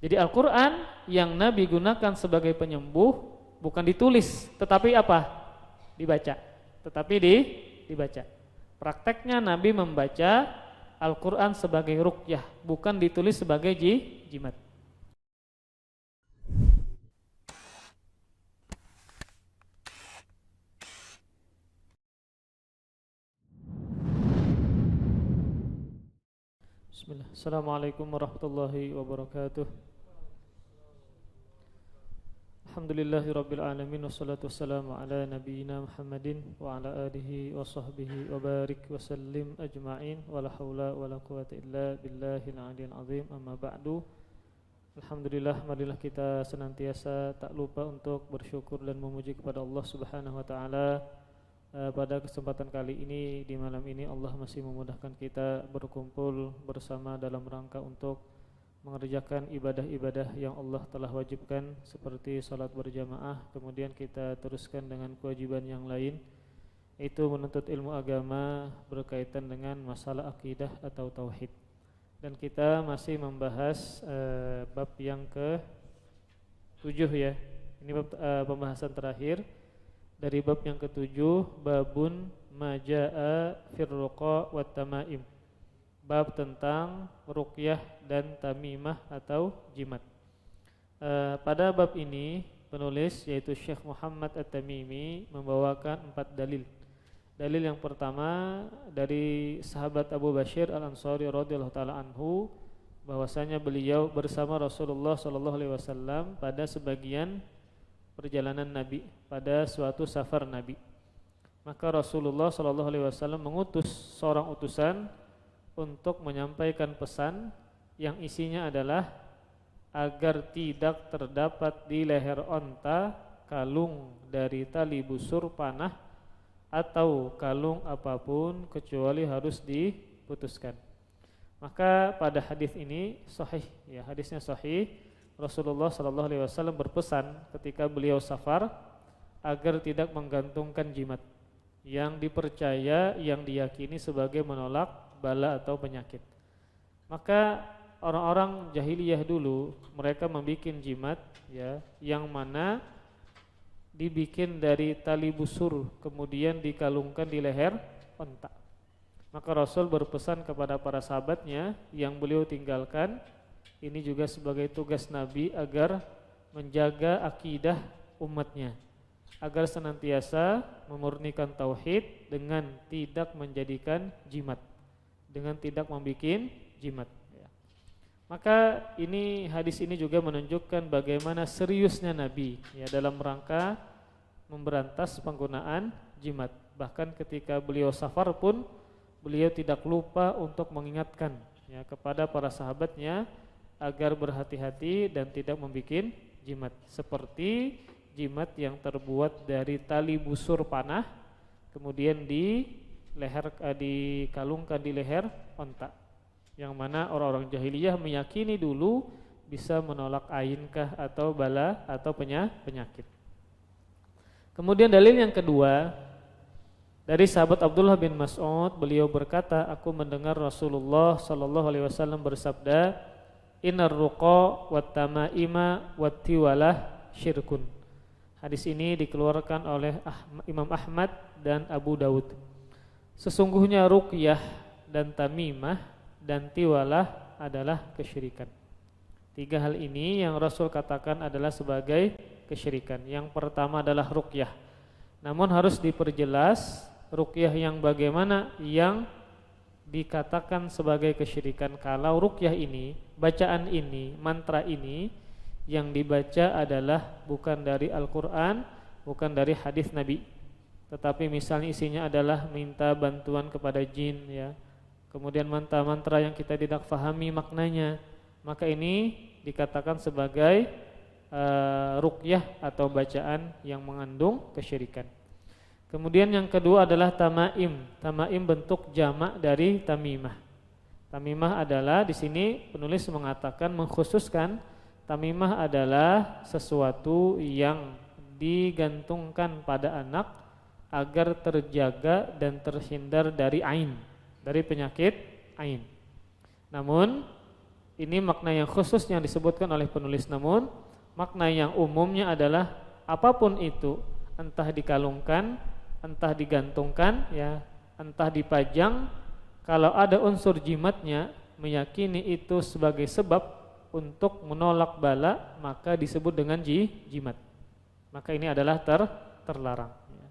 Jadi Al-Quran yang Nabi gunakan sebagai penyembuh bukan ditulis, tetapi apa? Dibaca. Tetapi dibaca. Prakteknya Nabi membaca Al-Quran sebagai ruqyah, bukan ditulis sebagai jimat. Bismillah. Assalamualaikum warahmatullahi wabarakatuh. Alhamdulillahirabbil alamin wassalatu wassalamu ala nabiyyina Muhammadin wa ala alihi wa sahbihi wa barik wa sallim ajma'in wa la haula wa la quwwata illa billahil aliyyil azim. Amma ba'du. Alhamdulillah, marilah kita senantiasa tak lupa untuk bersyukur dan memuji kepada Allah Subhanahu wa taala. Pada kesempatan kali ini, di malam ini Allah masih memudahkan kita berkumpul bersama dalam rangka untuk mengerjakan ibadah-ibadah yang Allah telah wajibkan seperti salat berjamaah. Kemudian kita teruskan dengan kewajiban yang lain, yaitu menuntut ilmu agama berkaitan dengan masalah akidah atau tauhid. Dan kita masih membahas bab yang ke-7 ya. Ini bab pembahasan terakhir dari bab yang ke-7, babun majaa firruqa wat tamaim. Bab tentang ruqyah dan tamimah atau jimat. Pada bab ini penulis yaitu Syekh Muhammad At-Tamimi membawakan 4 dalil. Dalil yang pertama dari sahabat Abu Bashir Al-Ansari radhiyallahu taala anhu, bahwasanya beliau bersama Rasulullah sallallahu alaihi wasallam pada sebagian perjalanan Nabi, pada suatu safar Nabi. Maka Rasulullah sallallahu alaihi wasallam mengutus seorang utusan untuk menyampaikan pesan yang isinya adalah agar tidak terdapat di leher onta kalung dari tali busur panah atau kalung apapun kecuali harus diputuskan. Maka pada hadis ini sahih ya, hadisnya sahih. Rasulullah sallallahu alaihi wasallam berpesan ketika beliau safar agar tidak menggantungkan jimat yang dipercaya, yang diyakini sebagai menolak bala atau penyakit. Maka orang-orang jahiliyah dulu mereka membikin jimat ya, yang mana dibikin dari tali busur kemudian dikalungkan di leher onta. Maka Rasul berpesan kepada para sahabatnya yang beliau tinggalkan, ini juga sebagai tugas Nabi agar menjaga akidah umatnya, agar senantiasa memurnikan tauhid dengan tidak menjadikan jimat, dengan tidak membikin jimat ya. Maka hadis ini juga menunjukkan bagaimana seriusnya Nabi ya dalam rangka memberantas penggunaan jimat. Bahkan ketika beliau safar pun beliau tidak lupa untuk mengingatkan ya kepada para sahabatnya agar berhati-hati dan tidak membikin jimat, seperti jimat yang terbuat dari tali busur panah kemudian dikalungkan di leher onta, yang mana orang-orang jahiliyah meyakini dulu bisa menolak ainkah atau bala atau penyakit. Kemudian dalil yang kedua dari sahabat Abdullah bin Mas'ud, beliau berkata, aku mendengar Rasulullah sallallahu alaihi wasallam bersabda, innar ruqa wat tamaima wat tiwalah syirkun. Hadis ini dikeluarkan oleh Imam Ahmad dan Abu Daud. Sesungguhnya ruqyah dan tamimah dan tiwalah adalah kesyirikan. 3 hal ini yang Rasul katakan adalah sebagai kesyirikan. Yang pertama adalah ruqyah. Namun harus diperjelas ruqyah yang bagaimana yang dikatakan sebagai kesyirikan. Kalau ruqyah ini, bacaan ini, mantra ini yang dibaca adalah bukan dari Al-Quran, bukan dari hadis Nabi, tetapi misalnya isinya adalah minta bantuan kepada jin ya. Kemudian mantra-mantra yang kita tidak fahami maknanya, maka ini dikatakan sebagai ruqyah atau bacaan yang mengandung kesyirikan. Kemudian yang kedua adalah tamaim. Tamaim bentuk jamak dari tamimah. Tamimah adalah di sini penulis mengatakan, mengkhususkan tamimah adalah sesuatu yang digantungkan pada anak agar terjaga dan terhindar dari ain, dari penyakit ain. Namun Ini makna yang khusus yang disebutkan oleh penulis, namun makna yang umumnya adalah apapun itu, entah dikalungkan, entah digantungkan, ya, entah dipajang, kalau ada unsur jimatnya, meyakini itu sebagai sebab untuk menolak bala, maka disebut dengan jimat. Maka ini adalah terlarang. Ya.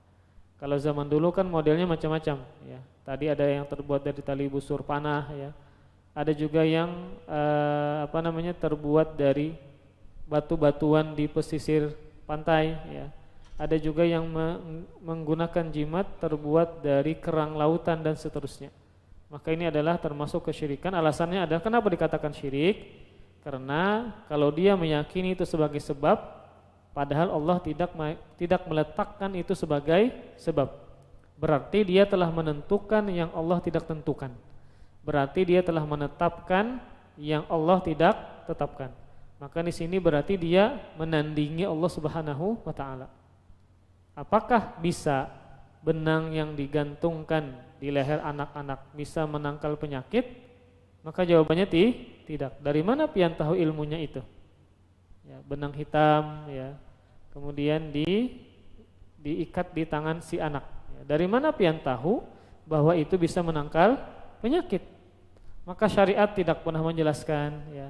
Kalau zaman dulu kan modelnya macam-macam. Ya. Tadi ada yang terbuat dari tali busur panah. Ya. Ada juga yang terbuat dari batu-batuan di pesisir pantai. Ya. Ada juga yang menggunakan jimat terbuat dari kerang lautan dan seterusnya. Maka ini adalah termasuk kesyirikan. Alasannya adalah kenapa dikatakan syirik? Karena kalau dia meyakini itu sebagai sebab, padahal Allah tidak meletakkan itu sebagai sebab. Berarti dia telah menentukan yang Allah tidak tentukan. Berarti dia telah menetapkan yang Allah tidak tetapkan. Maka di sini berarti dia menandingi Allah Subhanahu wa taala. Apakah bisa benang yang digantungkan di leher anak-anak bisa menangkal penyakit? Maka jawabannya tidak. Dari mana pian tahu ilmunya itu? Ya, benang hitam, ya, kemudian diikat di tangan si anak. Ya, dari mana pian tahu bahwa itu bisa menangkal penyakit? Maka syariat tidak pernah menjelaskan. Ya.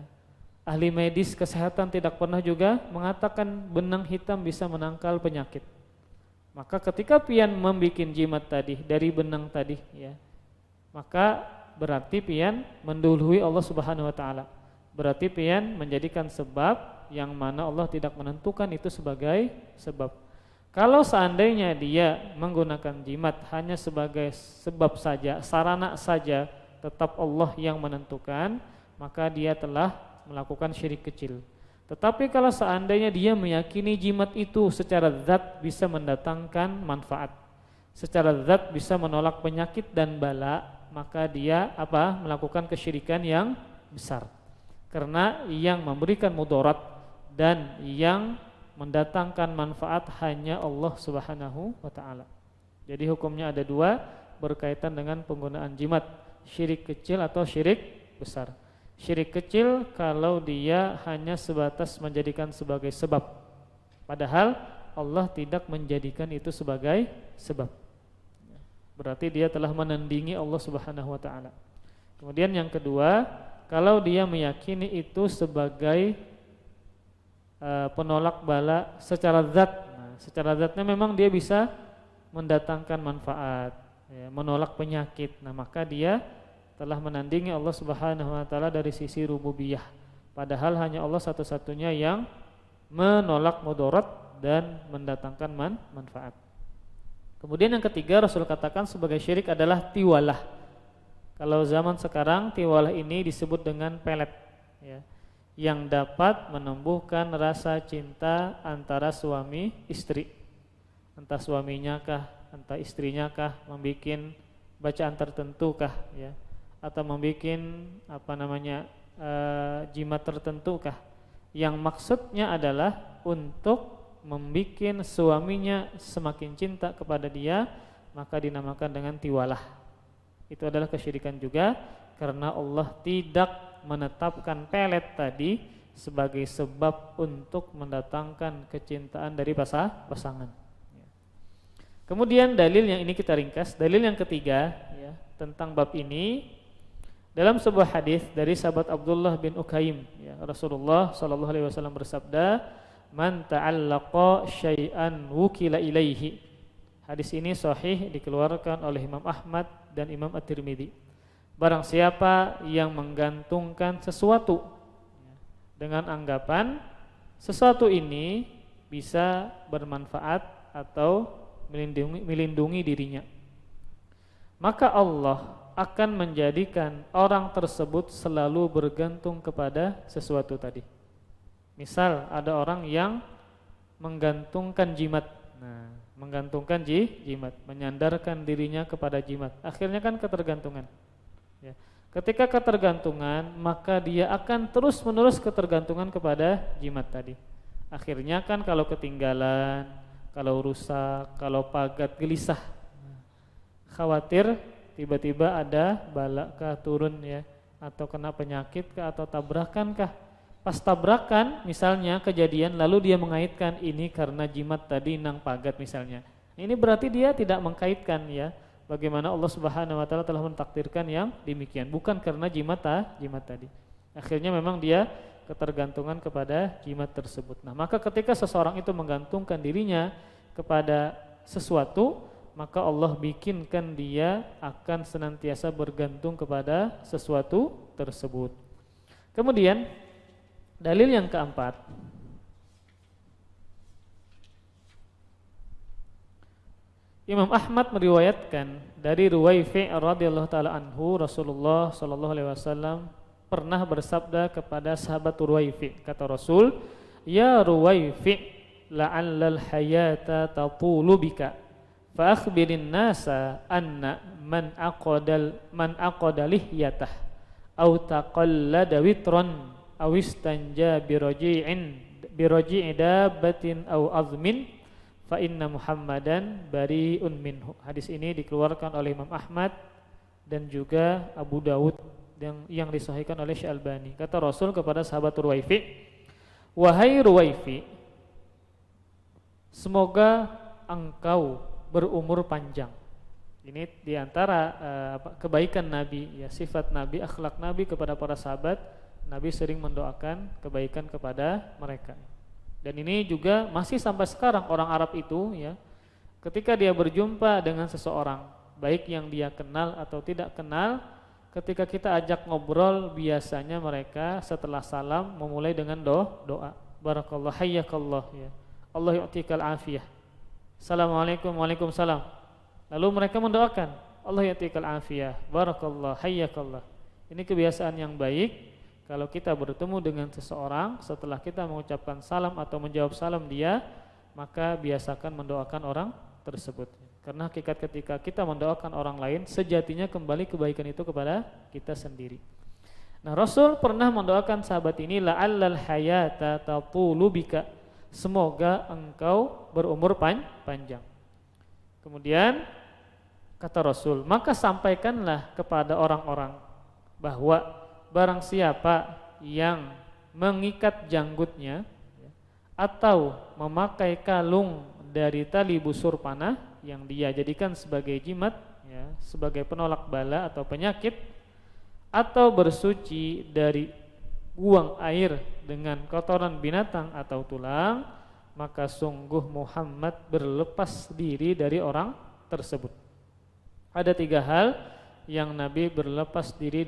Ahli medis kesehatan tidak pernah juga mengatakan benang hitam bisa menangkal penyakit. Maka ketika pian membikin jimat tadi dari benang tadi, ya, maka berarti pian mendahului Allah Subhanahu wa taala. Berarti pian menjadikan sebab yang mana Allah tidak menentukan itu sebagai sebab. Kalau seandainya dia menggunakan jimat hanya sebagai sebab saja, sarana saja, tetap Allah yang menentukan, maka dia telah melakukan syirik kecil. Tetapi kalau seandainya dia meyakini jimat itu secara zat bisa mendatangkan manfaat, secara zat bisa menolak penyakit dan bala, maka dia melakukan kesyirikan yang besar. Karena yang memberikan mudarat dan yang mendatangkan manfaat hanya Allah Subhanahu wa taala. Jadi hukumnya ada dua berkaitan dengan penggunaan jimat, syirik kecil atau syirik besar. Syirik kecil kalau dia hanya sebatas menjadikan sebagai sebab, padahal Allah tidak menjadikan itu sebagai sebab. Berarti dia telah menandingi Allah Subhanahu wa taala. Kemudian yang kedua, kalau dia meyakini itu sebagai penolak bala secara zat. Nah, secara zatnya memang dia bisa mendatangkan manfaat, ya, menolak penyakit. Nah, maka dia telah menandingi Allah Subhanahu wa taala dari sisi rububiyah. Padahal hanya Allah satu-satunya yang menolak mudarat dan mendatangkan manfaat. Kemudian yang ketiga, Rasul katakan sebagai syirik adalah tiwalah. Kalau zaman sekarang tiwalah ini disebut dengan pelet, ya, yang dapat menumbuhkan rasa cinta antara suami istri. Entah suaminya kah, entah istrinya kah, membikin bacaan tertentu kah, ya, atau membikin jimat tertentu kah, yang maksudnya adalah untuk membikin suaminya semakin cinta kepada dia, maka dinamakan dengan tiwalah. Itu adalah kesyirikan juga, karena Allah tidak menetapkan pelet tadi sebagai sebab untuk mendatangkan kecintaan dari pasangan. Kemudian dalil yang ini kita ringkas, dalil yang ketiga, ya, tentang bab ini dalam sebuah hadis dari sahabat Abdullah bin Ukaim, ya, Rasulullah sallallahu alaihi wasallam bersabda, "Man ta'allaqa syai'an wukila ilaihi." Hadis ini sahih, dikeluarkan oleh Imam Ahmad dan Imam At-Tirmidzi. Barang siapa yang menggantungkan sesuatu dengan anggapan sesuatu ini bisa bermanfaat atau melindungi dirinya, maka Allah akan menjadikan orang tersebut selalu bergantung kepada sesuatu tadi. Misal ada orang yang menggantungkan jimat. Nah, menggantungkan jimat, menyandarkan dirinya kepada jimat. Akhirnya kan ketergantungan. Ya. Ketika ketergantungan, maka dia akan terus-menerus ketergantungan kepada jimat tadi. Akhirnya kan kalau ketinggalan, kalau rusak, kalau pagat gelisah, khawatir tiba-tiba ada bala turun, ya, atau kena penyakit kah atau tabrakan kah? Pas tabrakan misalnya kejadian lalu dia mengaitkan ini karena jimat tadi nang pagat misalnya. Ini berarti dia tidak mengkaitkan ya bagaimana Allah Subhanahu wa taala telah mentakdirkan yang demikian, bukan karena jimat tadi. Akhirnya memang dia ketergantungan kepada jimat tersebut. Nah, maka ketika seseorang itu menggantungkan dirinya kepada sesuatu, maka Allah bikinkan dia akan senantiasa bergantung kepada sesuatu tersebut. Kemudian dalil yang keempat, Imam Ahmad meriwayatkan dari Ruwaifi' radhiyallahu taala anhu, Rasulullah sallallahu alaihi wasallam pernah bersabda kepada sahabat Ruwaifi', kata Rasul, "Ya Ruwaifi', la'allal hayata tatulu bika, fa akhbirin nasa anna man aqada lihyatah aw taqallada witran aw istanja biraji'i dabbatin aw azmin fa inna Muhammadan bari'un minhu." Hadis ini dikeluarkan oleh Imam Ahmad dan juga Abu Dawud yang disahihkan oleh Syalbani. Kata Rasul kepada sahabat Ruwaifi', "Wahai Ruwaifi', semoga engkau berumur panjang." Ini diantara kebaikan Nabi, ya, sifat Nabi, akhlak Nabi kepada para sahabat. Nabi sering mendoakan kebaikan kepada mereka. Dan ini juga masih sampai sekarang orang Arab itu, ya, ketika dia berjumpa dengan seseorang, baik yang dia kenal atau tidak kenal, ketika kita ajak ngobrol, biasanya mereka setelah salam memulai dengan doa. Barakallah, hayyakallah, ya. Allah yu'tikal afiyah. Assalamualaikum, waalaikumsalam. Lalu mereka mendoakan, Allah yu'tikal afiyah, barakallah, hayyakallah. Ini kebiasaan yang baik. Kalau kita bertemu dengan seseorang, setelah kita mengucapkan salam atau menjawab salam dia, maka biasakan mendoakan orang tersebut. Karena hakikat ketika kita mendoakan orang lain, sejatinya kembali kebaikan itu kepada kita sendiri. Nah, Rasul pernah mendoakan sahabat ini, la'allal hayata tatulu bika, semoga engkau berumur panjang. Kemudian kata Rasul, maka sampaikanlah kepada orang-orang bahwa barang siapa yang mengikat janggutnya atau memakai kalung dari tali busur panah yang dia jadikan sebagai jimat, ya, sebagai penolak bala atau penyakit, atau bersuci dari buang air dengan kotoran binatang atau tulang, maka sungguh Muhammad berlepas diri dari orang tersebut. Ada 3 hal yang Nabi berlepas diri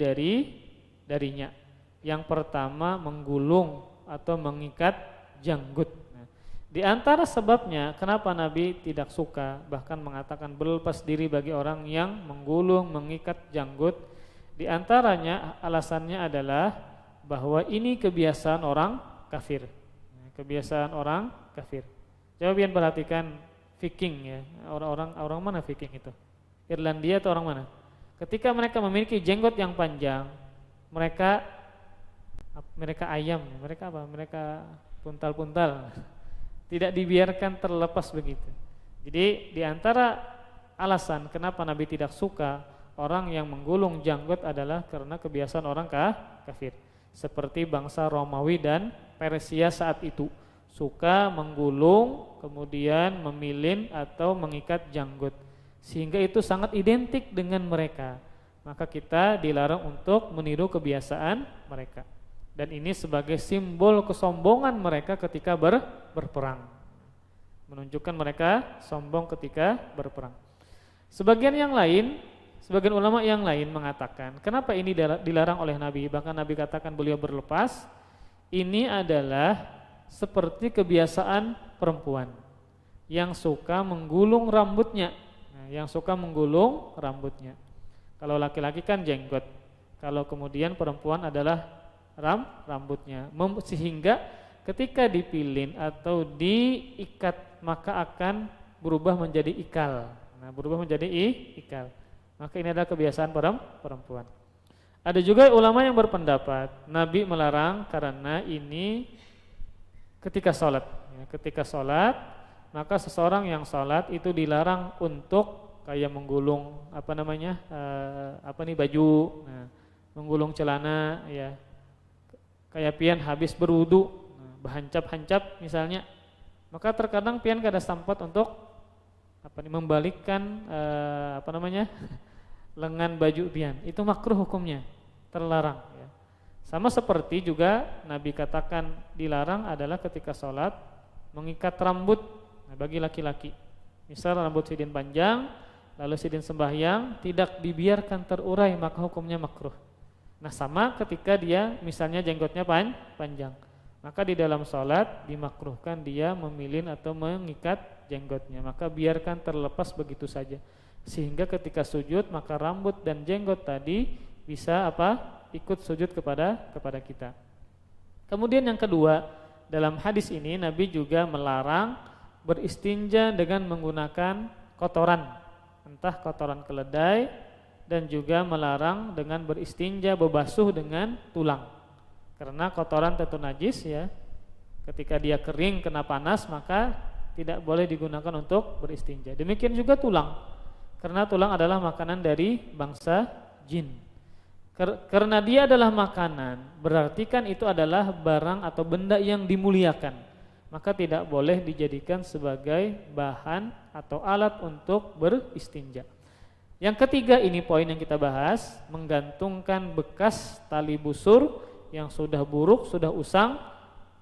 darinya. Yang pertama, menggulung atau mengikat janggut. Nah, di antara sebabnya kenapa Nabi tidak suka, bahkan mengatakan berlepas diri bagi orang yang menggulung, mengikat janggut, di antaranya alasannya adalah bahwa ini kebiasaan orang kafir. Kebiasaan orang kafir. Coba pian perhatikan Viking, ya. Orang mana Viking itu? Irlandia atau orang mana? Ketika mereka memiliki jenggot yang panjang, mereka ayam, mereka apa? Mereka puntal-puntal. Tidak dibiarkan terlepas begitu. Jadi di antara alasan kenapa Nabi tidak suka orang yang menggulung janggut adalah karena kebiasaan orang kafir. Seperti bangsa Romawi dan Persia saat itu, suka menggulung, kemudian memilin atau mengikat janggut, sehingga itu sangat identik dengan mereka. Maka kita dilarang untuk meniru kebiasaan mereka. Dan ini sebagai simbol kesombongan mereka ketika berperang. Menunjukkan mereka sombong ketika berperang. Sebagian ulama yang lain mengatakan, kenapa ini dilarang oleh Nabi? Bahkan Nabi katakan beliau berlepas. Ini adalah seperti kebiasaan perempuan yang suka menggulung rambutnya. Kalau laki-laki kan jenggot, kalau kemudian perempuan adalah rambutnya, sehingga ketika dipilin atau diikat maka akan berubah menjadi ikal. Ikal. Maka ini adalah kebiasaan perempuan. Ada juga ulama yang berpendapat Nabi melarang karena ini ketika sholat. Ketika sholat, maka seseorang yang sholat itu dilarang untuk kayak menggulung baju. Nah, menggulung celana ya. Kayak pian habis berwudu, berhancap-hancap misalnya, maka terkadang pian kada sempat untuk membalikkan lengan baju pian. Itu makruh hukumnya, terlarang ya. Sama seperti juga Nabi katakan dilarang adalah ketika sholat mengikat rambut bagi laki-laki. Misal rambut sidin panjang, lalu sidin sembahyang tidak dibiarkan terurai, maka hukumnya makruh. Nah sama ketika dia misalnya jenggotnya panjang, maka di dalam sholat dimakruhkan dia memilin atau mengikat jenggotnya, maka biarkan terlepas begitu saja, sehingga ketika sujud maka rambut dan jenggot tadi bisa ikut sujud kepada kita. Kemudian yang kedua, dalam hadis ini Nabi juga melarang beristinja dengan menggunakan kotoran, entah kotoran keledai, dan juga melarang dengan beristinja berbasuh dengan tulang. Karena kotoran tentu najis ya. Ketika dia kering kena panas maka tidak boleh digunakan untuk beristinja. Demikian juga tulang. Karena tulang adalah makanan dari bangsa jin. Karena dia adalah makanan, berarti kan itu adalah barang atau benda yang dimuliakan. Maka tidak boleh dijadikan sebagai bahan atau alat untuk beristinja. Yang ketiga, ini poin yang kita bahas, menggantungkan bekas tali busur yang sudah buruk, sudah usang,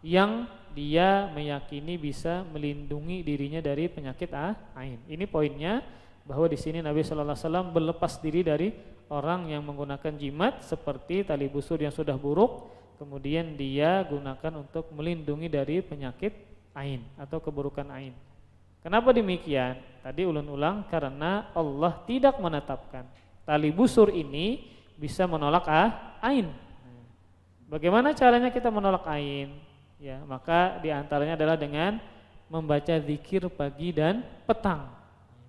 yang dia meyakini bisa melindungi dirinya dari penyakit ain. Ini poinnya, bahwa di sini Nabi sallallahu alaihi wasallam berlepas diri dari orang yang menggunakan jimat seperti tali busur yang sudah buruk, kemudian dia gunakan untuk melindungi dari penyakit ain atau keburukan ain. Kenapa demikian? Tadi ulang-ulang, karena Allah tidak menetapkan tali busur ini bisa menolak ain. Bagaimana caranya kita menolak ain? Ya, maka diantaranya adalah dengan membaca zikir pagi dan petang.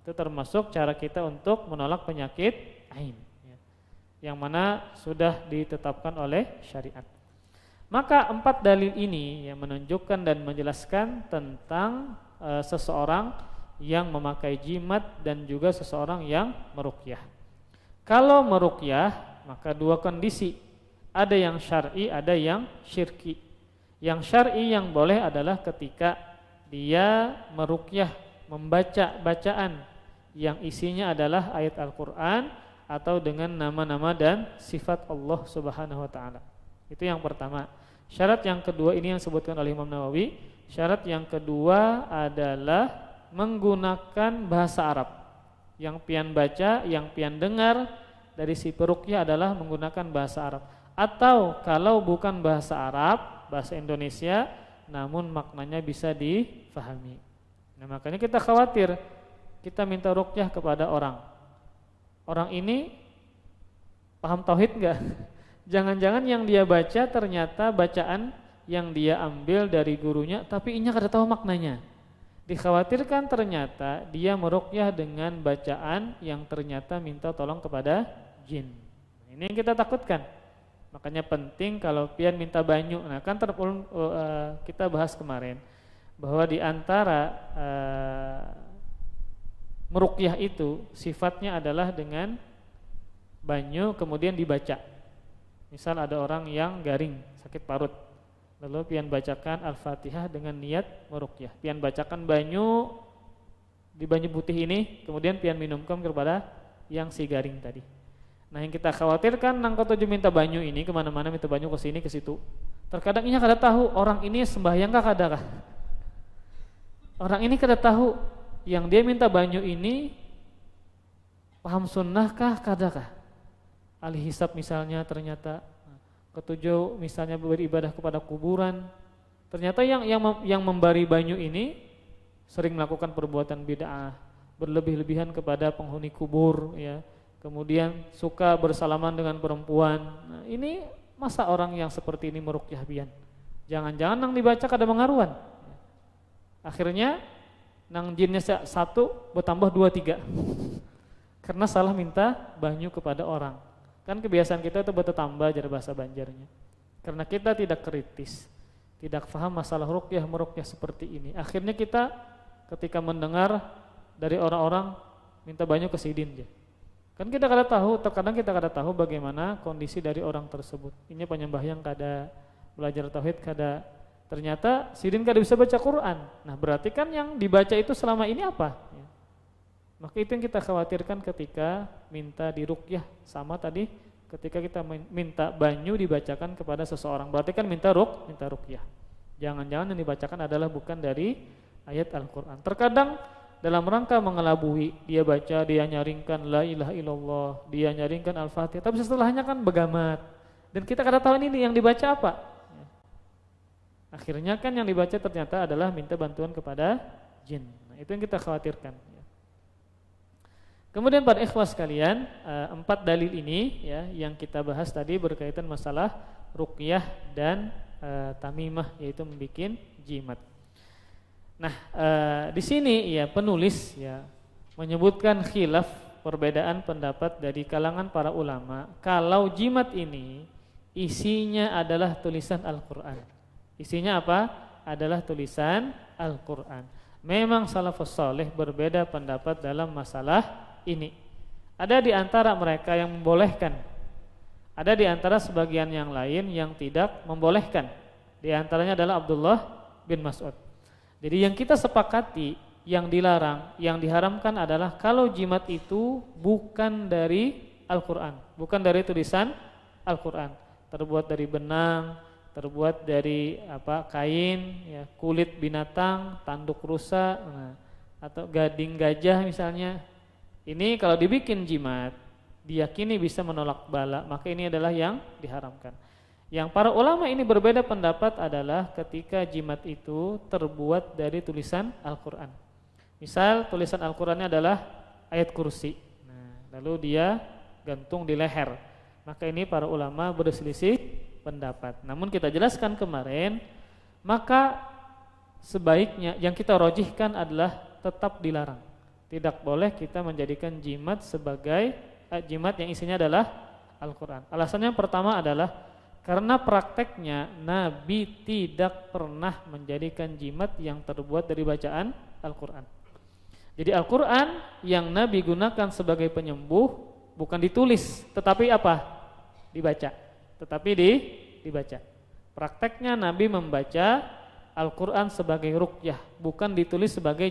Itu termasuk cara kita untuk menolak penyakit ain, ya, yang mana sudah ditetapkan oleh syariat. Maka 4 dalil ini yang menunjukkan dan menjelaskan tentang seseorang yang memakai jimat dan juga seseorang yang meruqyah. Kalau meruqyah maka 2 kondisi, ada yang syar'i, ada yang syirki. Yang syar'i yang boleh adalah ketika dia meruqyah, membaca bacaan yang isinya adalah ayat Al-Qur'an atau dengan nama-nama dan sifat Allah Subhanahu wa taala. Itu yang pertama. Syarat yang kedua ini yang disebutkan oleh Imam Nawawi. Syarat yang kedua adalah menggunakan bahasa Arab. Yang pian baca, yang pian dengar dari si peruqyah adalah menggunakan bahasa Arab. Atau kalau bukan bahasa Arab, bahasa Indonesia, namun maknanya bisa difahami. Nah, makanya kita khawatir kita minta ruqyah kepada orang. Orang ini paham tauhid enggak? Jangan-jangan yang dia baca ternyata bacaan yang dia ambil dari gurunya, tapi inya kada tahu maknanya. Dikhawatirkan ternyata dia meruqyah dengan bacaan yang ternyata minta tolong kepada jin. Ini yang kita takutkan. Makanya penting kalau pian minta banyu. Nah kan kita bahas kemarin bahwa di antara meruqyah itu sifatnya adalah dengan banyu kemudian dibaca. Misal ada orang yang garing, sakit parut, lalu pian bacakan Al-Fatihah dengan niat meruqyah. Pian bacakan banyu di banyu putih ini, kemudian pian minumkan kepada yang si garing tadi. Nah yang kita khawatirkan nang kotojo minta banyu ini kemana-mana minta banyu ke sini ke situ. Terkadang inya kada tahu orang ini sembahyang kah kada kah. Orang ini kada tahu yang dia minta banyu ini paham sunnah kah kada kah. Ahli hisab misalnya ternyata, ketujuh misalnya beribadah kepada kuburan. Ternyata yang memberi banyu ini sering melakukan perbuatan bid'ah, berlebih-lebihan kepada penghuni kubur, ya. Kemudian suka bersalaman dengan perempuan. Nah, ini masa orang yang seperti ini meruqyah pian? Jangan-jangan nang dibaca kada mengaruan. Akhirnya nang jinnya 1 bertambah 2 3. Karena salah minta banyu kepada orang. Kan kebiasaan kita itu bertambah jar bahasa Banjarnya. Karena kita tidak kritis, tidak paham masalah ruqyah meruqyah seperti ini. Akhirnya kita ketika mendengar dari orang-orang minta banyu ke sidin aja. Kan kita kada tahu, terkadang kita kada tahu bagaimana kondisi dari orang tersebut. Ini penyembahyang kada, belajar tauhid kada. Ternyata sidin kada bisa baca Quran. Nah, berarti kan yang dibaca itu selama ini apa? Ya. Maka itu yang kita khawatirkan ketika minta diruqyah, sama tadi ketika kita minta banyu dibacakan kepada seseorang. Berarti kan minta ruqyah. Jangan-jangan yang dibacakan adalah bukan dari ayat Al-Qur'an. Terkadang dalam rangka mengelabui, dia baca, dia nyaringkan la ilaha illallah, dia nyaringkan Al-Fatihah, tapi setelahnya kan begamat. Dan kita kada tahu ini yang dibaca apa. Akhirnya kan yang dibaca ternyata adalah minta bantuan kepada jin. Nah, itu yang kita khawatirkan. Kemudian para ikhwas sekalian, 4 dalil ini ya yang kita bahas tadi berkaitan masalah ruqyah dan tamimah, yaitu membikin jimat. Nah, di sini ya penulis ya menyebutkan khilaf, perbedaan pendapat dari kalangan para ulama kalau jimat ini isinya adalah tulisan Al-Qur'an. Isinya apa? Adalah tulisan Al-Qur'an. Memang salafus saleh berbeda pendapat dalam masalah ini. Ada di antara mereka yang membolehkan. Ada di antara sebagian yang lain yang tidak membolehkan. Di antaranya adalah Abdullah bin Mas'ud. Jadi yang kita sepakati, yang dilarang, yang diharamkan adalah kalau jimat itu bukan dari Al-Qur'an, bukan dari tulisan Al-Qur'an, terbuat dari benang, terbuat dari kain, ya, kulit binatang, tanduk rusa, atau gading gajah misalnya. Ini kalau dibikin jimat, diyakini bisa menolak bala, maka ini adalah yang diharamkan. Yang para ulama ini berbeda pendapat adalah ketika jimat itu terbuat dari tulisan Al-Qur'an. Misal tulisan Al-Qur'annya adalah ayat kursi. Nah, lalu dia gantung di leher. Maka ini para ulama berselisih pendapat. Namun kita jelaskan kemarin, maka sebaiknya yang kita rojihkan adalah tetap dilarang. Tidak boleh kita menjadikan jimat sebagai jimat yang isinya adalah Al-Qur'an. Alasannya yang pertama adalah karena prakteknya Nabi tidak pernah menjadikan jimat yang terbuat dari bacaan Al-Qur'an. Jadi Al-Qur'an yang Nabi gunakan sebagai penyembuh bukan ditulis, tetapi apa? Dibaca. Tetapi dibaca. Prakteknya Nabi membaca Al-Qur'an sebagai ruqyah, bukan ditulis sebagai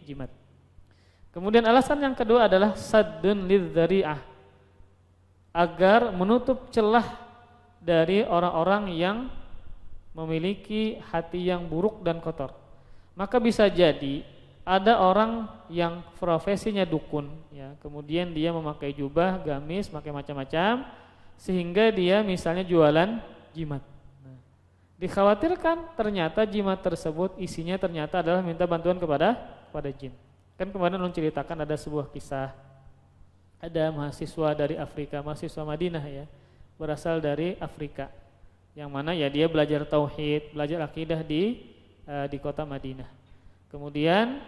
jimat. Kemudian alasan yang kedua adalah saddun lidzari'ah, agar menutup celah dari orang-orang yang memiliki hati yang buruk dan kotor. Maka bisa jadi ada orang yang profesinya dukun, ya, kemudian dia memakai jubah, gamis, pakai macam-macam, sehingga dia misalnya jualan jimat. Nah, dikhawatirkan ternyata jimat tersebut isinya ternyata adalah minta bantuan kepada jin. Kan kemarin menceritakan ada sebuah kisah, ada mahasiswa dari Afrika, mahasiswa Madinah ya, berasal dari Afrika, yang mana ya dia belajar tauhid, belajar akidah di kota Madinah. Kemudian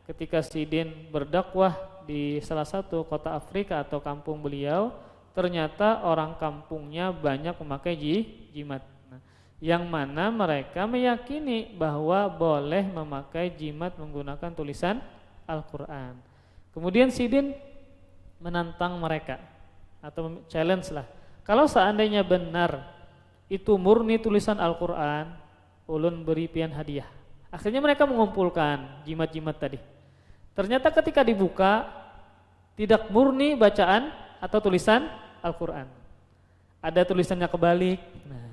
ketika sidin berdakwah di salah satu kota Afrika atau kampung beliau, ternyata orang kampungnya banyak memakai jimat. Nah, yang mana mereka meyakini bahwa boleh memakai jimat menggunakan tulisan Al-Qur'an. Kemudian sidin menantang mereka atau challenge lah. Kalau seandainya benar itu murni tulisan Al-Qur'an, ulun beri pian hadiah. Akhirnya mereka mengumpulkan jimat-jimat tadi. Ternyata ketika dibuka tidak murni bacaan atau tulisan Al-Qur'an. Ada tulisannya kebalik. Nah,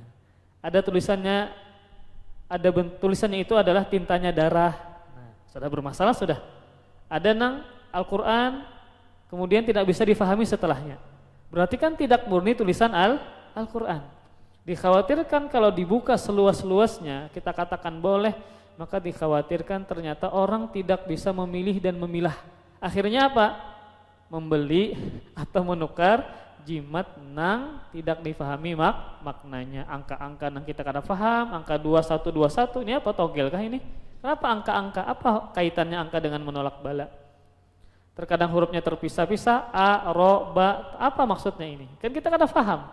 ada tulisannya, tulisannya itu adalah tintanya darah. Nah, sudah bermasalah sudah. Ada nang Al-Qur'an kemudian tidak bisa difahami setelahnya. Berarti kan tidak murni tulisan Al-Qur'an. Dikhawatirkan kalau dibuka seluas-luasnya, kita katakan boleh, maka dikhawatirkan ternyata orang tidak bisa memilih dan memilah. Akhirnya apa? Membeli atau menukar jimat nang tidak difahami maknanya. Angka-angka nang kita kada paham, angka 2121 ini apa togel kah ini? Kenapa angka-angka? Apa kaitannya angka dengan menolak bala? Terkadang hurufnya terpisah-pisah, a, ro, ba, apa maksudnya ini? Kan kita kada paham.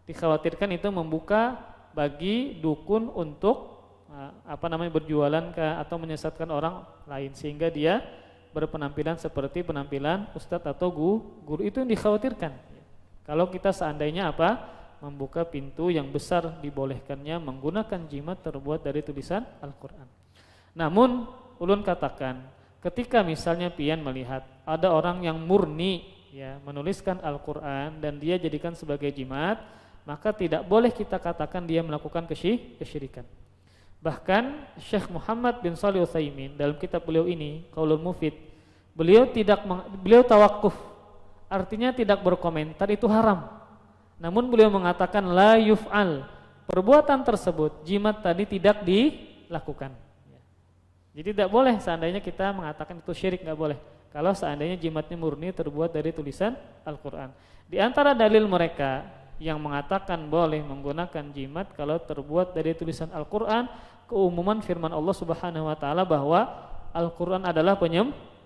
Dikhawatirkan itu membuka bagi dukun untuk berjualan atau menyesatkan orang lain, sehingga dia berpenampilan seperti penampilan ustadz atau guru. Itu yang dikhawatirkan. Kalau kita seandainya membuka pintu yang besar dibolehkannya menggunakan jimat terbuat dari tulisan Al-Quran. Namun ulun katakan, ketika misalnya pian melihat ada orang yang murni menuliskan Al-Quran dan dia jadikan sebagai jimat, maka tidak boleh kita katakan dia melakukan kesyirikan. Bahkan Syekh Muhammad bin Shalih Utsaimin dalam kitab beliau ini Qaulul Mufid, beliau tawakuf, artinya tidak berkomentar itu haram. Namun beliau mengatakan la yuf'al, perbuatan tersebut jimat tadi tidak dilakukan. Jadi tidak boleh seandainya kita mengatakan itu syirik, nggak boleh. Kalau seandainya jimatnya murni terbuat dari tulisan Al-Quran. Di antara dalil mereka yang mengatakan boleh menggunakan jimat kalau terbuat dari tulisan Al-Quran, keumuman firman Allah Subhanahu wa taala bahwa Al-Quran adalah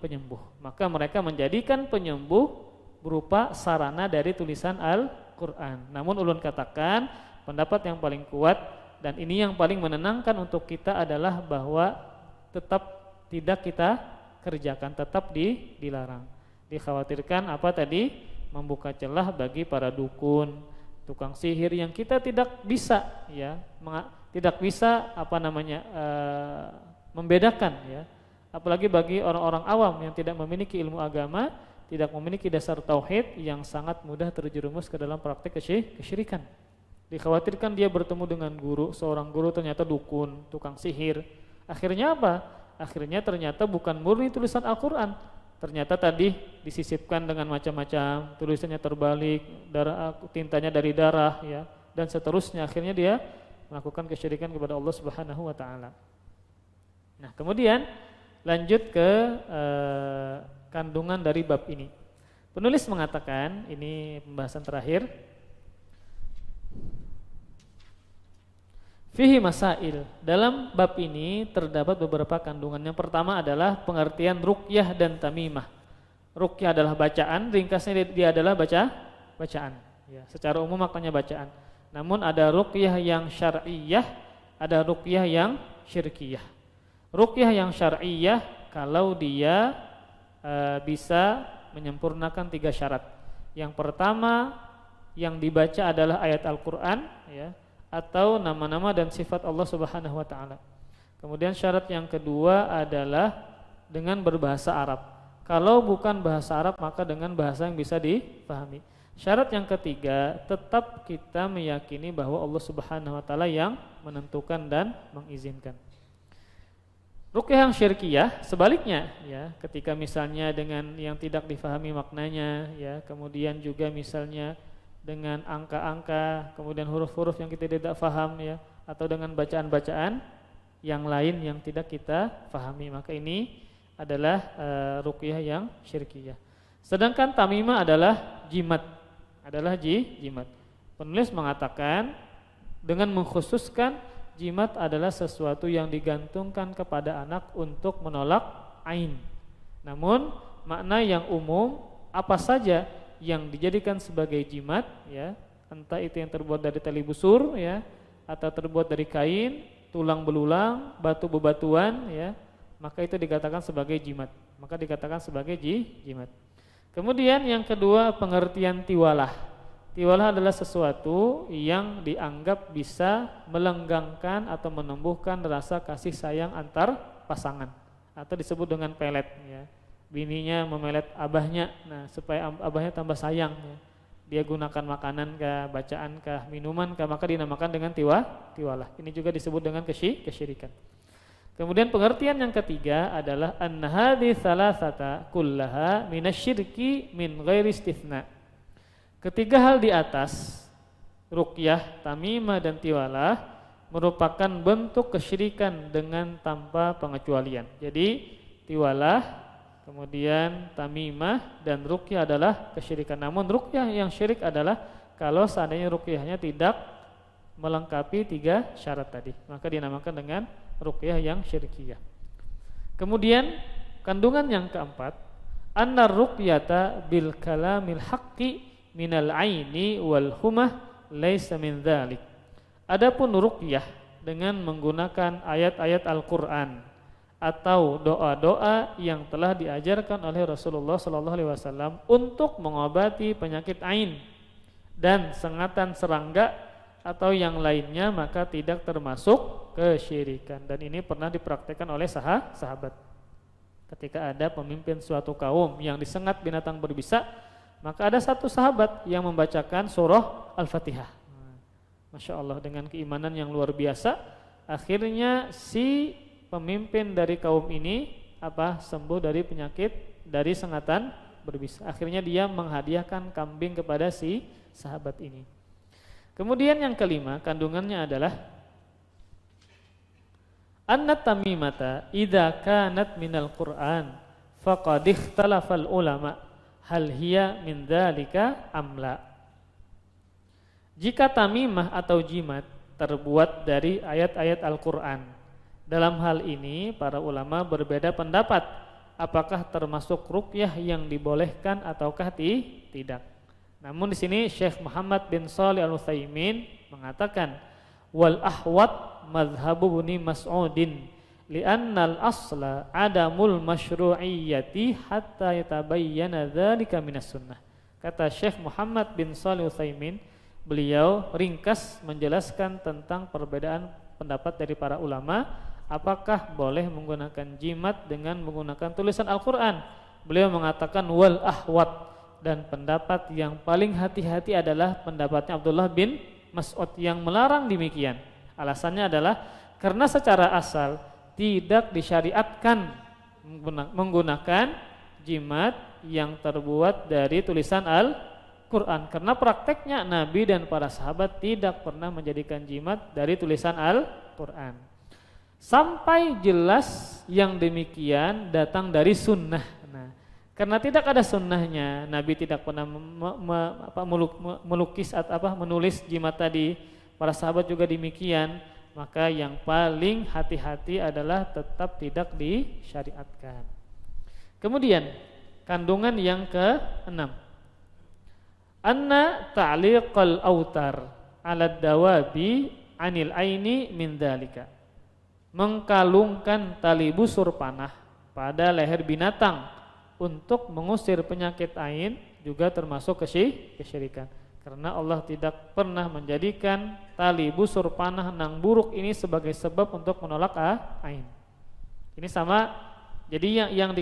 penyembuh. Maka mereka menjadikan penyembuh berupa sarana dari tulisan Al-Quran. Namun ulun katakan pendapat yang paling kuat dan ini yang paling menenangkan untuk kita adalah bahwa tetap tidak kita kerjakan, tetap dilarang. Dikhawatirkan membuka celah bagi para dukun, tukang sihir yang kita tidak bisa membedakan apalagi bagi orang-orang awam yang tidak memiliki ilmu agama, tidak memiliki dasar tauhid, yang sangat mudah terjerumus ke dalam praktek kesyirikan. Dikhawatirkan dia bertemu dengan seorang guru ternyata dukun, tukang sihir. Akhirnya apa? Akhirnya ternyata bukan murni tulisan Al-Quran, ternyata tadi disisipkan dengan macam-macam, tulisannya terbalik, tintanya dari darah dan seterusnya. Akhirnya dia melakukan kesyirikan kepada Allah Subhanahu wa taala. Nah, kemudian lanjut ke kandungan dari bab ini. Penulis mengatakan, ini pembahasan terakhir, fihi masail. Dalam bab ini terdapat beberapa kandungan. Yang pertama adalah pengertian ruqyah dan tamimah. Ruqyah adalah bacaan, ringkasnya dia adalah bacaan. Secara umum maknanya bacaan. Namun ada ruqyah yang syar'iyyah, ada ruqyah yang syirkiyah. Ruqyah yang syar'iyyah kalau dia bisa menyempurnakan 3 syarat. Yang pertama yang dibaca adalah ayat Al-Qur'an atau nama-nama dan sifat Allah Subhanahu wa taala. Kemudian syarat yang kedua adalah dengan berbahasa Arab. Kalau bukan bahasa Arab maka dengan bahasa yang bisa dipahami. Syarat yang ketiga, tetap kita meyakini bahwa Allah Subhanahu wa taala yang menentukan dan mengizinkan. Ruqyah yang syirkiyah sebaliknya ketika misalnya dengan yang tidak difahami maknanya kemudian juga misalnya dengan angka-angka, kemudian huruf-huruf yang kita tidak faham atau dengan bacaan-bacaan yang lain yang tidak kita fahami, maka ini adalah ruqyah yang syirkiyah. Sedangkan tamimah adalah jimat. Penulis mengatakan dengan mengkhususkan jimat adalah sesuatu yang digantungkan kepada anak untuk menolak ain. Namun makna yang umum apa saja yang dijadikan sebagai jimat entah itu yang terbuat dari tali busur atau terbuat dari kain, tulang belulang, batu bebatuan maka itu dikatakan sebagai jimat. Jimat. Kemudian yang kedua pengertian tiwalah. Tiwalah adalah sesuatu yang dianggap bisa melenggangkan atau menumbuhkan rasa kasih sayang antar pasangan atau disebut dengan pelet Bininya memelet abahnya, supaya abahnya tambah sayang Dia gunakan makanan kah, bacaan kah, minuman kah, maka dinamakan dengan tiwalah. Ini juga disebut dengan kesyirikan. Kemudian pengertian yang ketiga adalah anna hadhi thalathata kullaha minasyirki min ghairi istithna. Ketiga hal di atas, ruqyah, tamimah dan tiwalah merupakan bentuk kesyirikan dengan tanpa pengecualian. Jadi tiwalah, kemudian tamimah dan ruqyah adalah kesyirikan. Namun ruqyah yang syirik adalah kalau seandainya ruqyahnya tidak melengkapi 3 syarat tadi, maka dinamakan dengan ruqyah yang syirkiyah. Kemudian kandungan yang keempat, annar ruqyata bil kalamil haqqi minal aini wal humah laisa min dzalik. Adapun ruqyah dengan menggunakan ayat-ayat Al-Qur'an atau doa-doa yang telah diajarkan oleh Rasulullah SAW untuk mengobati penyakit ain dan sengatan serangga atau yang lainnya, maka tidak termasuk kesyirikan. Dan ini pernah dipraktikkan oleh sahabat. Ketika ada pemimpin suatu kaum yang disengat binatang berbisa, maka ada satu sahabat yang membacakan surah Al-Fatihah. Masya Allah, dengan keimanan yang luar biasa, akhirnya si pemimpin dari kaum ini sembuh dari penyakit, dari sengatan berbisa. Akhirnya dia menghadiahkan kambing kepada si sahabat ini. Kemudian yang kelima, kandungannya adalah annat tamimata idza kanat minal Qur'an faqad ikhtalafal ulama hal hiya min dzalika amla. Jika tamimah atau jimat terbuat dari ayat-ayat Al-Qur'an, dalam hal ini para ulama berbeda pendapat apakah termasuk ruqyah yang dibolehkan ataukah tidak. Namun di sini Syekh Muhammad bin Shalih Al-Utsaimin mengatakan wal ahwat madhhabu Ibnu Mas'udin li'annal asla adamul masyru'iyyati hatta yatabayyana dzalika minas sunnah. Kata Syekh Muhammad bin Shalih Al-Utsaimin, beliau ringkas menjelaskan tentang perbedaan pendapat dari para ulama apakah boleh menggunakan jimat dengan menggunakan tulisan Al-Qur'an. Beliau mengatakan wal ahwat, dan pendapat yang paling hati-hati adalah pendapatnya Abdullah bin Mas'ud yang melarang demikian. Alasannya adalah karena secara asal tidak disyariatkan menggunakan jimat yang terbuat dari tulisan Al-Quran. Karena prakteknya Nabi dan para sahabat tidak pernah menjadikan jimat dari tulisan Al-Quran. Sampai jelas yang demikian datang dari sunnah. Karena tidak ada sunnahnya, Nabi tidak pernah melukis atau menulis jimat tadi, para sahabat juga demikian, maka yang paling hati-hati adalah tetap tidak disyariatkan. Kemudian kandungan yang ke-6, anna ta'liqal autar 'ala dawabi 'anil aini min dzalika. Mengkalungkan tali busur panah pada leher binatang untuk mengusir penyakit ain juga termasuk kesyirikan. Karena Allah tidak pernah menjadikan tali busur panah nang buruk ini sebagai sebab untuk menolak ain. Ini sama. Jadi yang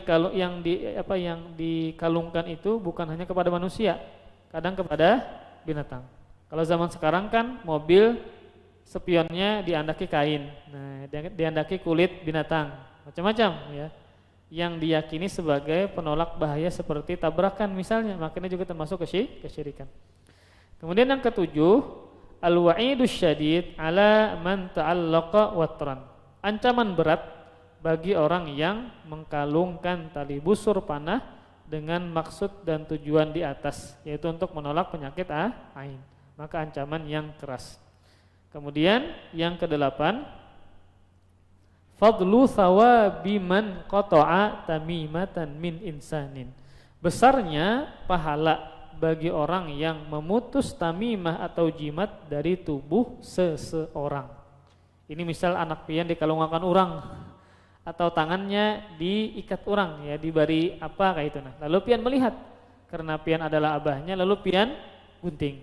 dikalungkan itu bukan hanya kepada manusia, kadang kepada binatang. Kalau zaman sekarang kan mobil spionnya diandaki kain, nah diandaki kulit binatang, macam-macam ya, yang diyakini sebagai penolak bahaya seperti tabrakan misalnya, makanya juga termasuk kesyirikan. Kemudian yang ketujuh, al-wa'idus syadid ala man ta'allaqa watran. Ancaman berat bagi orang yang mengkalungkan tali busur panah dengan maksud dan tujuan di atas, yaitu untuk menolak penyakit ain. Maka ancaman yang keras. Kemudian yang kedelapan, fadlu thawabi man qata'a tamimatan min insanin. Besarnya pahala bagi orang yang memutus tamimah atau jimat dari tubuh seseorang. Ini misal anak pian dikalungkan orang atau tangannya diikat orang ya, dibari apa kayak itu nah. Lalu pian melihat karena pian adalah abahnya, lalu pian gunting.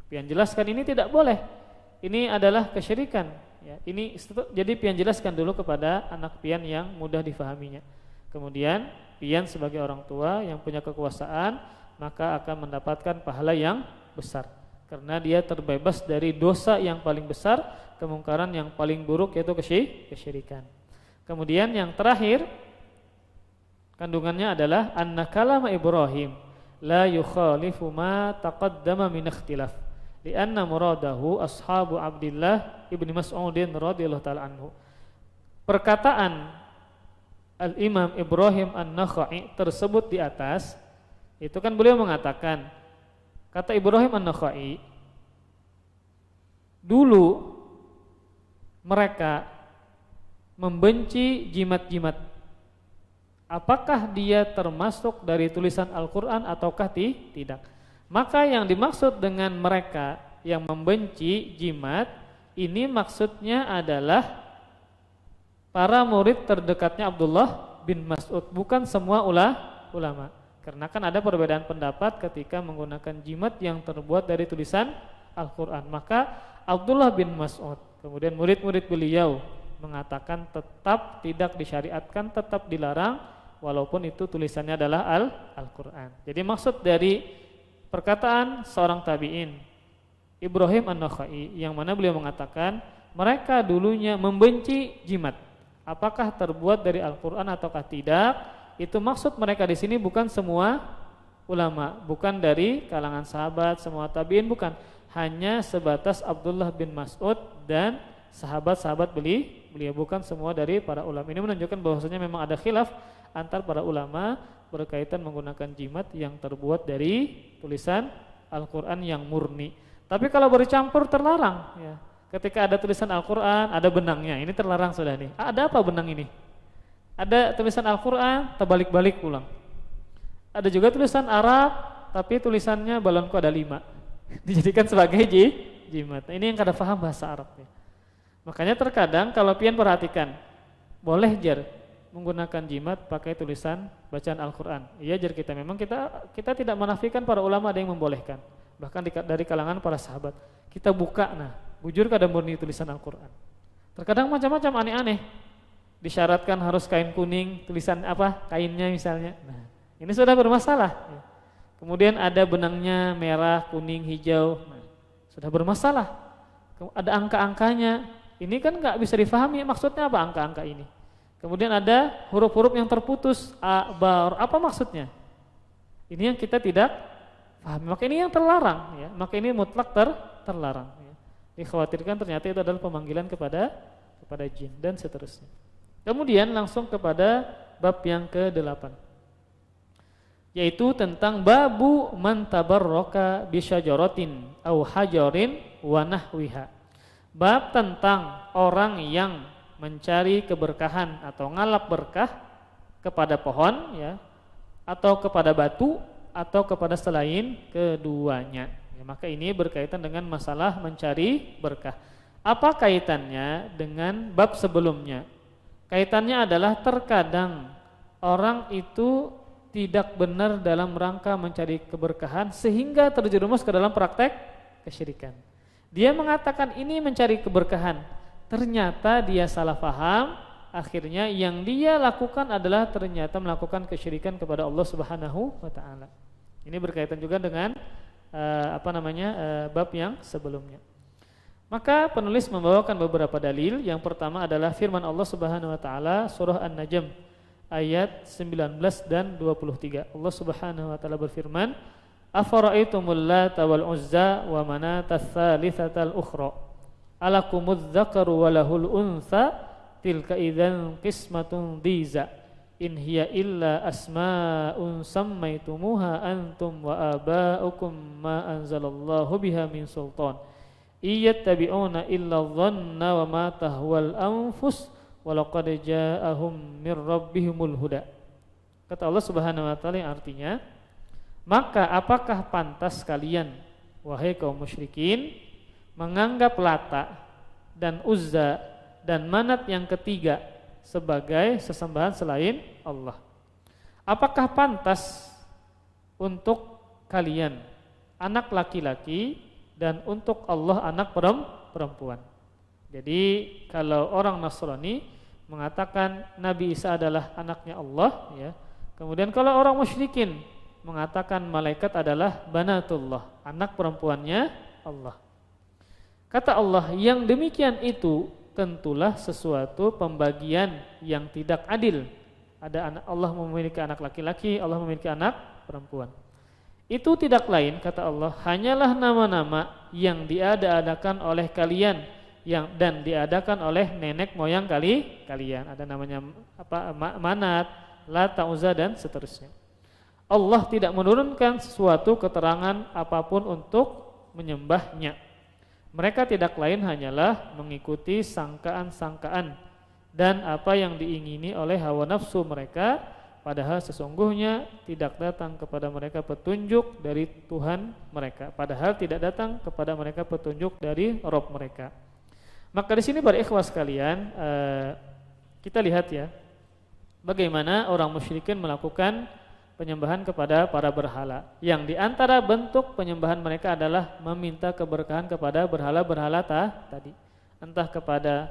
Pian jelaskan ini tidak boleh. Ini adalah kesyirikan. Ya, ini jadi pian jelaskan dulu kepada anak pian yang mudah difahaminya. Kemudian pian sebagai orang tua yang punya kekuasaan maka akan mendapatkan pahala yang besar karena dia terbebas dari dosa yang paling besar, kemungkaran yang paling buruk yaitu kesyirikan. Kemudian yang terakhir kandungannya adalah anna kalama Ibrahim la yukhalifu ma taqaddama min ikhtilaf. Lianna muradahu ashabu Abdullah ibni Mas'udin radhiyallahu ta'ala anhu. Perkataan Al-Imam Ibrahim An-Nakhai tersebut di atas, itu kan beliau mengatakan, kata Ibrahim An-Nakhai, dulu mereka membenci jimat-jimat. Apakah dia termasuk dari tulisan Al-Quran ataukah tidak? Maka yang dimaksud dengan mereka yang membenci jimat ini maksudnya adalah para murid terdekatnya Abdullah bin Mas'ud, bukan semua ulama. Karena kan ada perbedaan pendapat ketika menggunakan jimat yang terbuat dari tulisan Al-Quran. Maka Abdullah bin Mas'ud, kemudian murid-murid beliau mengatakan tetap tidak disyariatkan, tetap dilarang, walaupun itu tulisannya adalah Al-Quran. Jadi maksud dari perkataan seorang tabi'in Ibrahim An-Nakhai, yang mana beliau mengatakan mereka dulunya membenci jimat, apakah terbuat dari Al-Quran ataukah tidak. Itu maksud mereka di sini bukan semua ulama, bukan dari kalangan sahabat, semua tabi'in, bukan. Hanya sebatas Abdullah bin Mas'ud dan sahabat-sahabat beliau, bukan semua dari para ulama. Ini menunjukkan bahwasanya memang ada khilaf antar para ulama berkaitan menggunakan jimat yang terbuat dari tulisan Al-Quran yang murni. Tapi kalau bercampur terlarang ya. Ketika ada tulisan Al-Quran, ada benangnya, ini terlarang sudah nih. Ada apa benang ini? Ada tulisan Al-Quran, terbalik-balik pulang. Ada juga tulisan Arab, tapi tulisannya balonku ada 5. Dijadikan sebagai jimat. Nah, ini yang kada paham bahasa Arab ya. Makanya terkadang kalau pian perhatikan, boleh jar menggunakan jimat pakai tulisan bacaan Al-Quran. Iya jar, kita memang kita tidak menafikan para ulama ada yang membolehkan. Bahkan dari kalangan para sahabat. Kita buka, nah bujur kada murni tulisan Al-Quran. Terkadang macam-macam aneh-aneh. Disyaratkan harus kain kuning, tulisan apa? Kainnya misalnya. Nah, ini sudah bermasalah. Kemudian ada benangnya merah, kuning, hijau. Nah, sudah bermasalah. Ada angka-angkanya. Ini kan nggak bisa difahami maksudnya apa angka-angka ini. Kemudian ada huruf-huruf yang terputus, a, ba, apa maksudnya? Ini yang kita tidak pahami. Maka ini yang terlarang. Ya. Maka ini mutlak terlarang. Ya. Dikhawatirkan ternyata itu adalah pemanggilan kepada jin dan seterusnya. Kemudian langsung kepada bab yang ke-8, yaitu tentang babu man tabarraka bi syajaratin au hajarin wa nahwiha. Bab tentang orang yang mencari keberkahan atau ngalap berkah kepada pohon ya, atau kepada batu atau kepada selain keduanya. Ya, maka ini berkaitan dengan masalah mencari berkah. Apa kaitannya dengan bab sebelumnya? Kaitannya adalah terkadang orang itu tidak benar dalam rangka mencari keberkahan sehingga terjerumus ke dalam praktek kesyirikan. Dia mengatakan ini mencari keberkahan, ternyata dia salah paham, akhirnya yang dia lakukan adalah ternyata melakukan kesyirikan kepada Allah Subhanahu wa taala. Ini berkaitan juga dengan bab yang sebelumnya. Maka penulis membawakan beberapa dalil. Yang pertama adalah firman Allah Subhanahu wa taala surah An-Najm ayat 19 dan 23. Allah Subhanahu wa taala berfirman, "Afara'aitumul Lata wal Uzza wa Manatats tsalitsatal ukhra. Alakumudz dzakaru wa lahul untha tilka idzan qismatun dhiza. In hiya illa asma'un sammaitumuha antum wa aba'ukum ma anzalallahu biha min sultan. Iyattabi'una illa dhanna wa ma tahwal anfus wa laqad ja'ahum mir rabbihimul huda." Kata Allah Subhanahu wa taala yang artinya, maka apakah pantas kalian wahai kaum musyrikin menganggap Lata dan Uzza dan Manat yang ketiga sebagai sesembahan selain Allah? Apakah pantas untuk kalian anak laki-laki dan untuk Allah anak perempuan? Jadi kalau orang Nasrani mengatakan Nabi Isa adalah anaknya Allah ya. Kemudian kalau orang musyrikin mengatakan malaikat adalah banatullah, anak perempuannya Allah. Kata Allah, yang demikian itu tentulah sesuatu pembagian yang tidak adil. Ada anak, Allah memiliki anak laki-laki, Allah memiliki anak perempuan. Itu tidak lain, kata Allah, hanyalah nama-nama yang diada-adakan oleh kalian dan diadakan oleh nenek moyang kalian. Ada namanya Manat, Lata, Uzza dan seterusnya. Allah tidak menurunkan sesuatu keterangan apapun untuk menyembahnya. Mereka tidak lain hanyalah mengikuti sangkaan-sangkaan dan apa yang diingini oleh hawa nafsu mereka, padahal sesungguhnya tidak datang kepada mereka petunjuk dari Tuhan mereka, padahal tidak datang kepada mereka petunjuk dari Rabb mereka. Maka di sini para ikhwas sekalian, Kita lihat ya, bagaimana orang musyrikin melakukan penyembahan kepada para berhala. Yang di antara bentuk penyembahan mereka adalah meminta keberkahan kepada berhala-berhala tadi. Entah kepada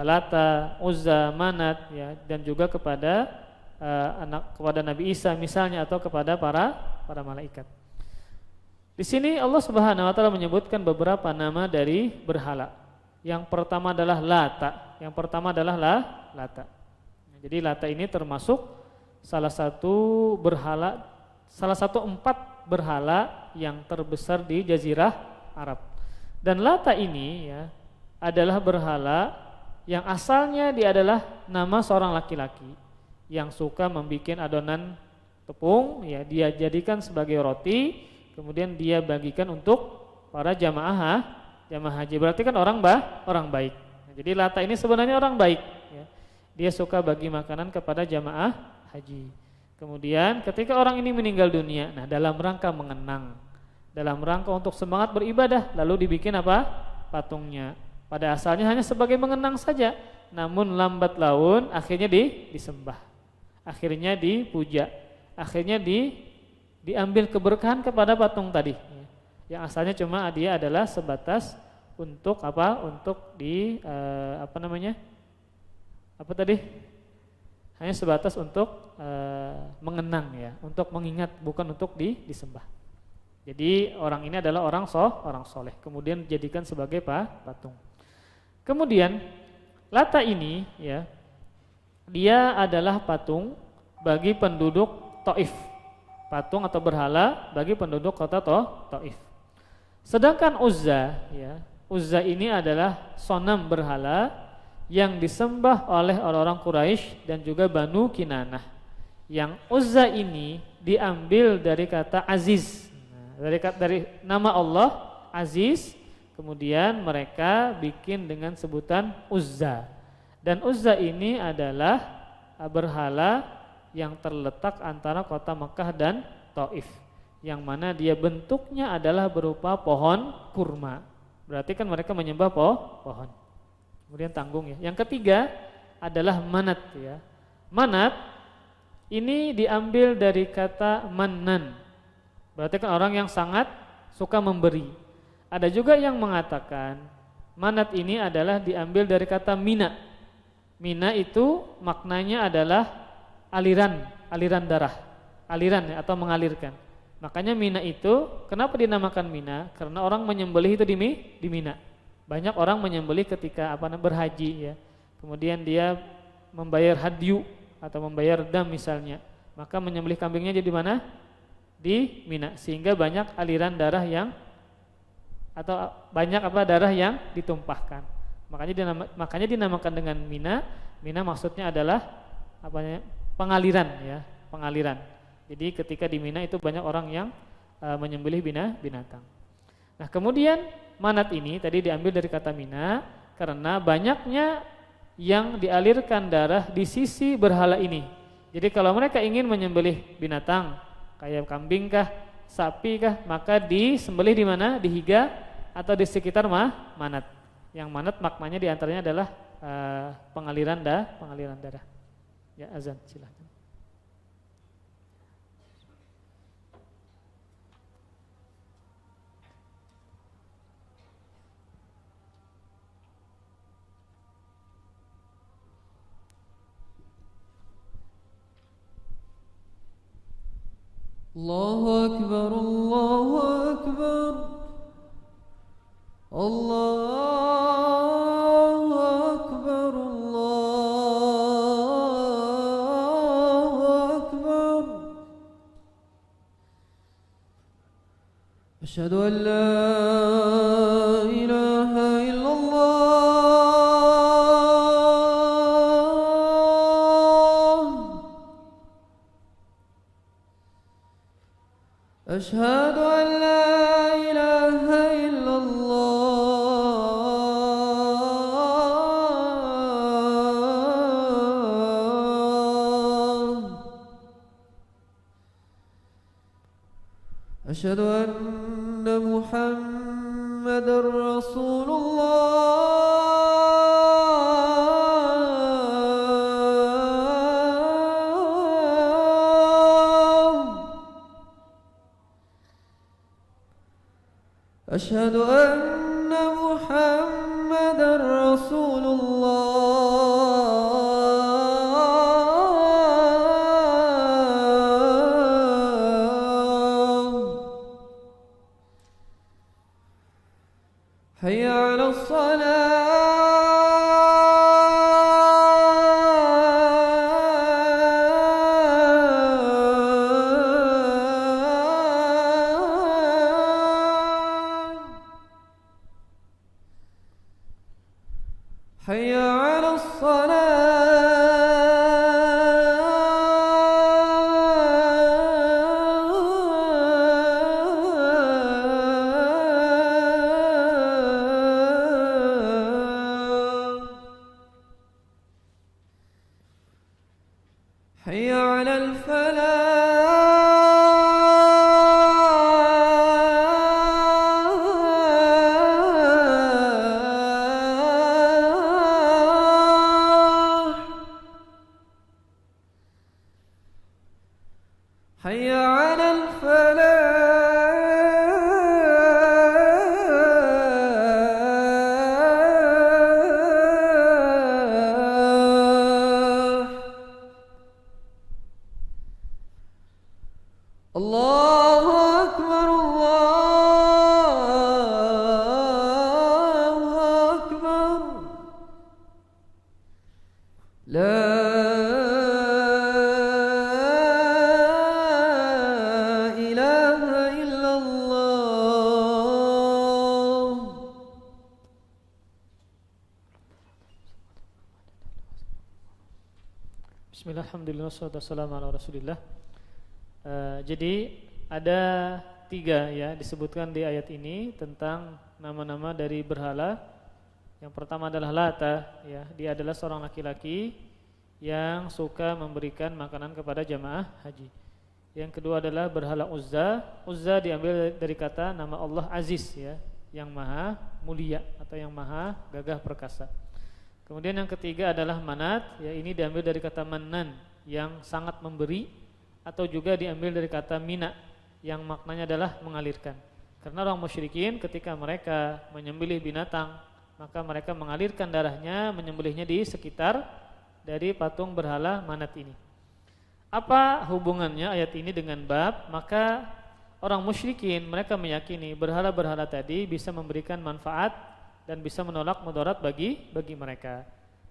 Lata, Uzza, Manat ya, dan juga kepada kepada Nabi Isa misalnya, atau kepada para malaikat. Di sini Allah Subhanahu wa taala menyebutkan beberapa nama dari berhala. Yang pertama adalah Lata. Lata. Jadi Lata ini termasuk salah satu berhala, salah satu 4 berhala yang terbesar di Jazirah Arab. Dan Lata ini ya adalah berhala yang asalnya dia adalah nama seorang laki-laki yang suka membuat adonan tepung ya, dia jadikan sebagai roti, kemudian dia bagikan untuk para jamaah haji. Berarti kan orang baik. Nah, jadi Lata ini sebenarnya orang baik ya. Dia suka bagi makanan kepada jamaah haji. Kemudian ketika orang ini meninggal dunia, nah dalam rangka mengenang, dalam rangka untuk semangat beribadah, lalu dibikin apa? Patungnya. Pada asalnya hanya sebagai mengenang saja, namun lambat laun akhirnya disembah, akhirnya dipuja, akhirnya diambil keberkahan kepada patung tadi. Yang asalnya cuma dia adalah sebatas untuk apa? Untuk hanya sebatas untuk mengenang ya, untuk mengingat, bukan untuk disembah. Jadi orang ini adalah orang soleh, kemudian dijadikan sebagai patung. Kemudian Lata ini ya, dia adalah patung bagi penduduk Taif, patung atau berhala bagi penduduk kota Taif. Sedangkan Uzza ya, Uzza ini adalah sonam berhala yang disembah oleh orang-orang Quraisy dan juga Banu Kinanah. Yang Uzza ini diambil dari kata Aziz, dari nama Allah Aziz, kemudian mereka bikin dengan sebutan Uzza. Dan Uzza ini adalah berhala yang terletak antara kota Mekah dan Taif, yang mana dia bentuknya adalah berupa pohon kurma. Berarti kan mereka menyembah pohon. Kemudian tanggung ya. Yang ketiga adalah Manat ya. Manat ini diambil dari kata Mannan. Berarti kan orang yang sangat suka memberi. Ada juga yang mengatakan Manat ini adalah diambil dari kata Mina. Mina itu maknanya adalah aliran darah, aliran ya, atau mengalirkan. Makanya Mina itu kenapa dinamakan Mina? Karena orang menyembelih itu di Mina. Banyak orang menyembelih ketika berhaji ya. Kemudian dia membayar hadyu atau membayar dam misalnya. Maka menyembelih kambingnya jadi mana? Di Mina, sehingga banyak aliran darah atau banyak darah yang ditumpahkan. Makanya dinamakan dengan Mina. Mina maksudnya adalah pengaliran ya, pengaliran. Jadi ketika di Mina itu banyak orang yang menyembelih binatang. Nah, kemudian Manat ini tadi diambil dari kata Mina karena banyaknya yang dialirkan darah di sisi berhala ini. Jadi kalau mereka ingin menyembelih binatang kayak kambing kah, sapi kah, maka disembelih di mana? Di Higa atau di sekitar Manat. Yang Manat maknanya diantaranya adalah pengaliran darah. Ya, azan silakan. Allahu Akbar, Allahu Akbar, Allahu Akbar, Allahu Akbar. Asyhadu an la ilaha illallah. أشهد أن لا إله إلا الله. أشهد أن محمدًا رسول الله. أشهد أن محمدا رسول الله. حي على الصلاة. حي على الصلاة. حي على الفلاح. حي على الفلاح. الله أكبر الله أكبر. لا إله إلا الله. Bismillah, alhamdulillah, wassalatu wassalamu ala rasulillah. Jadi ada 3 ya disebutkan di ayat ini tentang nama-nama dari berhala. Yang pertama adalah Lata ya, dia adalah seorang laki-laki yang suka memberikan makanan kepada jamaah haji. Yang kedua adalah berhala Uzza. Uzza diambil dari kata nama Allah Aziz ya, yang maha mulia atau yang maha gagah perkasa. Kemudian yang ketiga adalah Manat ya, ini diambil dari kata Mannan yang sangat memberi, atau juga diambil dari kata Mina yang maknanya adalah mengalirkan. Karena orang musyrikin ketika mereka menyembelih binatang, maka mereka mengalirkan darahnya, menyembelihnya di sekitar dari patung berhala Manat ini. Apa hubungannya ayat ini dengan bab? Maka orang musyrikin mereka meyakini berhala-berhala tadi bisa memberikan manfaat dan bisa menolak mudarat bagi mereka.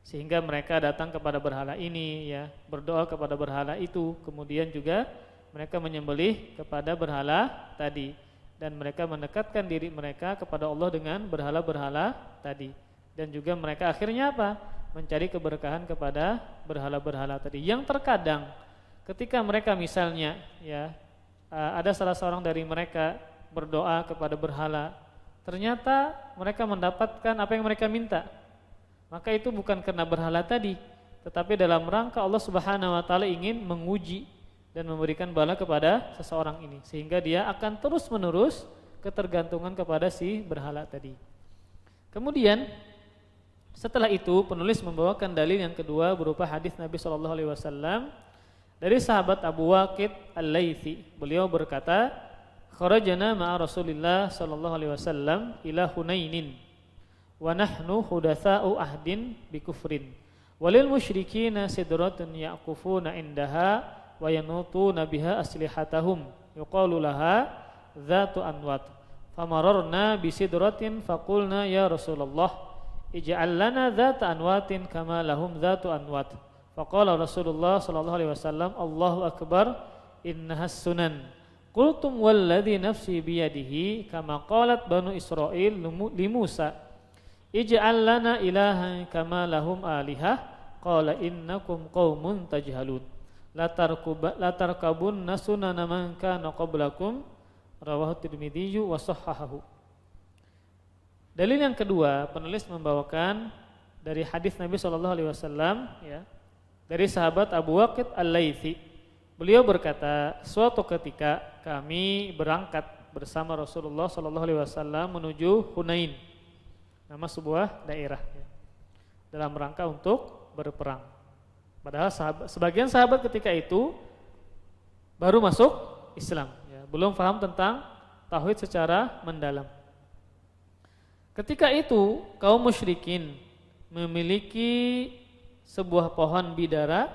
Sehingga mereka datang kepada berhala ini ya, berdoa kepada berhala itu, kemudian juga mereka menyembelih kepada berhala tadi, dan mereka mendekatkan diri mereka kepada Allah dengan berhala-berhala tadi. Dan juga mereka akhirnya apa? Mencari keberkahan kepada berhala-berhala tadi. Yang terkadang ketika mereka misalnya ya, ada salah seorang dari mereka berdoa kepada berhala, ternyata mereka mendapatkan apa yang mereka minta, maka itu bukan karena berhala tadi, tetapi dalam rangka Allah Subhanahu wa taala ingin menguji dan memberikan bala kepada seseorang ini, sehingga dia akan terus-menerus ketergantungan kepada si berhala tadi. Kemudian setelah itu penulis membawakan dalil yang kedua berupa hadis Nabi SAW dari sahabat Abu Waqid Al-Laythi. Beliau berkata, "Kharajna ma'a Rasulillah SAW ila Hunainin wa nahnu hudatsa'u ahdin bi kufrin walil musyrikina sidratun yaqufuna indaha wa yanutuna biha aslihatahum yuqalu laha dzatu anwat famararna bi sidratin faqulna ya Rasulullah ij'al lana dzata anwatin kama lahum dzatu anwat faqala Rasulullah sallallahu alaihi wasallam Allahu akbar innahas sunan qultum walladzi nafsi biyadihi kama qalat banu Israil li Musa ij'al lana ilahan kama lahum alihah qala innakum qaumun tajhalun la tarkabunna sunana man kana qablakum rawahu Tirmidzi wa sahhahahu. Dalil yang kedua penulis membawakan dari hadis Nabi SAW ya, dari sahabat Abu Waqid Al-Laythi. Beliau berkata, suatu ketika kami berangkat bersama Rasulullah SAW menuju Hunain, nama sebuah daerah ya, dalam rangka untuk berperang. Padahal sebagian sahabat ketika itu baru masuk Islam ya, belum paham tentang tauhid secara mendalam. Ketika itu kaum musyrikin memiliki sebuah pohon bidara,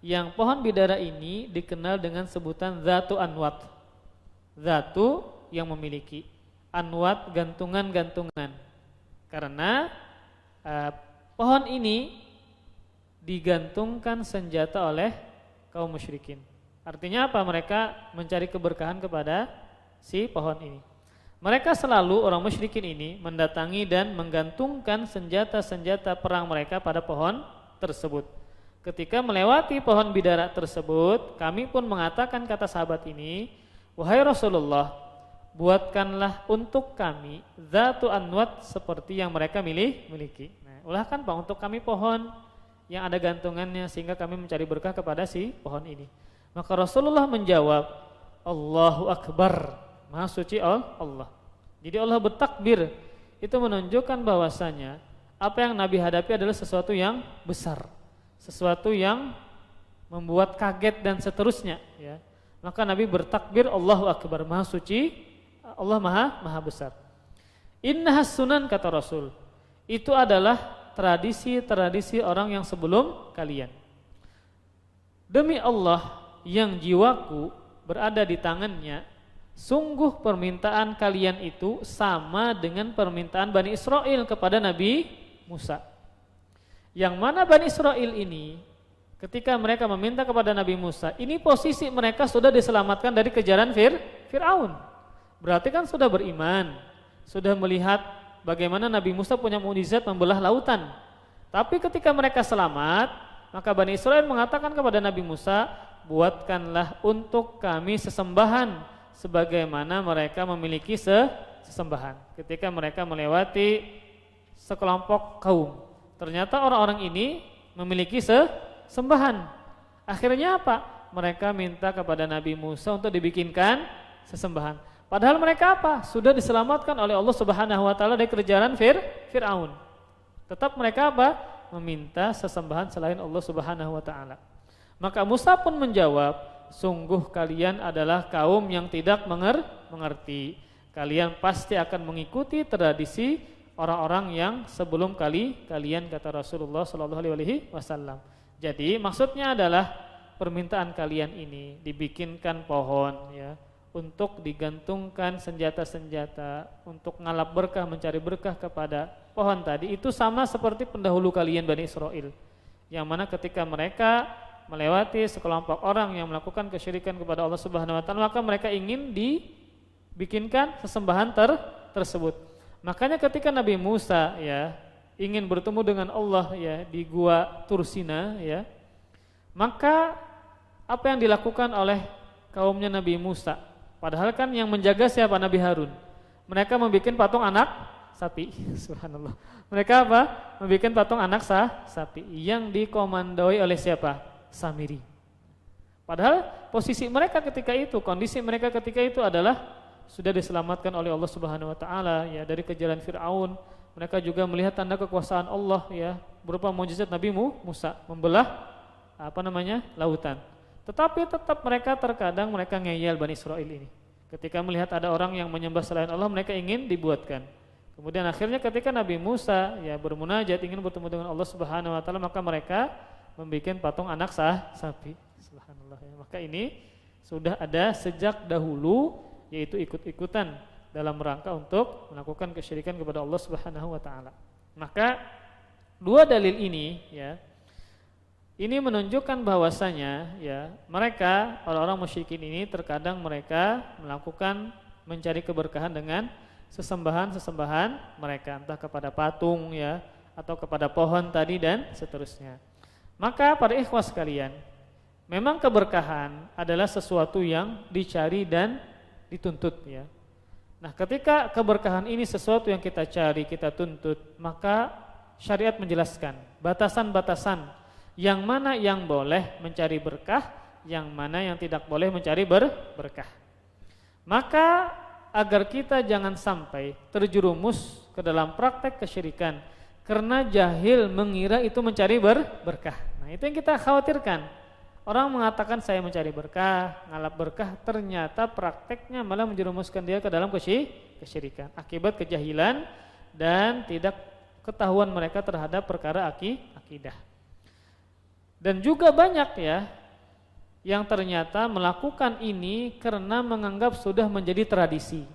yang pohon bidara ini dikenal dengan sebutan Zatu Anwat. Zatu yang memiliki, Anwat gantungan-gantungan. Karena pohon ini digantungkan senjata oleh kaum musyrikin. Artinya apa? Mereka mencari keberkahan kepada si pohon ini. Mereka selalu, orang musyrikin ini, mendatangi dan menggantungkan senjata-senjata perang mereka pada pohon tersebut. Ketika melewati pohon bidara tersebut, kami pun mengatakan, kata sahabat ini, wahai Rasulullah, buatkanlah untuk kami Zatu Anwat seperti yang mereka miliki. Nah, ulahkan Pak untuk kami pohon yang ada gantungannya sehingga kami mencari berkah kepada si pohon ini. Maka Rasulullah menjawab, Allahu Akbar. Maha suci Allah. Jadi Allah bertakbir. Itu menunjukkan bahwasanya apa yang Nabi hadapi adalah sesuatu yang besar, sesuatu yang membuat kaget dan seterusnya. Ya. Maka Nabi bertakbir, Allahu Akbar. Maha suci Allah, maha besar. Innahas sunan, kata Rasul. Itu adalah tradisi-tradisi orang yang sebelum kalian. Demi Allah yang jiwaku berada di tangannya, sungguh permintaan kalian itu sama dengan permintaan Bani Israel kepada Nabi Musa. Yang mana Bani Israel ini ketika mereka meminta kepada Nabi Musa, ini posisi mereka sudah diselamatkan dari kejaran Fir'aun. Berarti kan sudah beriman, sudah melihat bagaimana Nabi Musa punya mukjizat membelah lautan. Tapi ketika mereka selamat, maka Bani Israel mengatakan kepada Nabi Musa, buatkanlah untuk kami sesembahan sebagaimana mereka memiliki sesembahan. Ketika mereka melewati sekelompok kaum, ternyata orang-orang ini memiliki sesembahan. Akhirnya apa? Mereka minta kepada Nabi Musa untuk dibikinkan sesembahan. Padahal mereka apa? Sudah diselamatkan oleh Allah Subhanahu wa taala dari kejaran Fir'aun. Tetap mereka apa? Meminta sesembahan selain Allah Subhanahu wa taala. Maka Musa pun menjawab, sungguh kalian adalah kaum yang tidak mengerti. Kalian pasti akan mengikuti tradisi orang-orang yang sebelum kalian, kata Rasulullah sallallahu alaihi wasallam. Jadi maksudnya adalah permintaan kalian ini dibikinkan pohon ya, untuk digantungkan senjata-senjata, untuk ngalap berkah, mencari berkah kepada pohon tadi, itu sama seperti pendahulu kalian Bani Israel. Yang mana ketika mereka melewati sekelompok orang yang melakukan kesyirikan kepada Allah Subhanahu wa taala, maka mereka ingin dibikinkan sesembahan tersebut. Makanya ketika Nabi Musa ya ingin bertemu dengan Allah ya di gua Tursina ya, maka apa yang dilakukan oleh kaumnya Nabi Musa? Padahal kan yang menjaga siapa? Nabi Harun. Mereka membuat patung anak sapi. Subhanallah. Mereka apa? Membuat patung anak sapi yang dikomandoi oleh siapa? Samiri. Padahal posisi mereka ketika itu, kondisi mereka ketika itu adalah sudah diselamatkan oleh Allah Subhanahu wa taala ya dari kejaran Firaun. Mereka juga melihat tanda kekuasaan Allah ya berupa mukjizat Nabi Musa membelah lautan. Tetapi tetap mereka terkadang mereka ngeyel Bani Israel ini. Ketika melihat ada orang yang menyembah selain Allah, mereka ingin dibuatkan. Kemudian akhirnya ketika Nabi Musa ya bermunajat ingin bertemu dengan Allah Subhanahu wa taala, maka mereka membuat patung anak sapi. Subhanallah ya. Maka ini sudah ada sejak dahulu, yaitu ikut-ikutan dalam rangka untuk melakukan kesyirikan kepada Allah Subhanahu wa taala. Maka dua dalil ini ya, ini menunjukkan bahwasanya ya mereka orang-orang musyrikin ini terkadang mereka melakukan mencari keberkahan dengan sesembahan mereka, entah kepada patung ya atau kepada pohon tadi dan seterusnya. Maka para ikhwas sekalian, memang keberkahan adalah sesuatu yang dicari dan dituntut ya. Nah, ketika keberkahan ini sesuatu yang kita cari, kita tuntut, maka syariat menjelaskan batasan-batasan yang mana yang boleh mencari berkah, yang mana yang tidak boleh mencari berkah. Maka agar kita jangan sampai terjerumus ke dalam praktek kesyirikan karena jahil mengira itu mencari berkah. Nah, itu yang kita khawatirkan. Orang mengatakan saya mencari berkah, ngalap berkah, ternyata prakteknya malah menjerumuskan dia ke dalam kesyirikan akibat kejahilan dan tidak ketahuan mereka terhadap perkara akidah. Dan juga banyak ya yang ternyata melakukan ini karena menganggap sudah menjadi tradisi.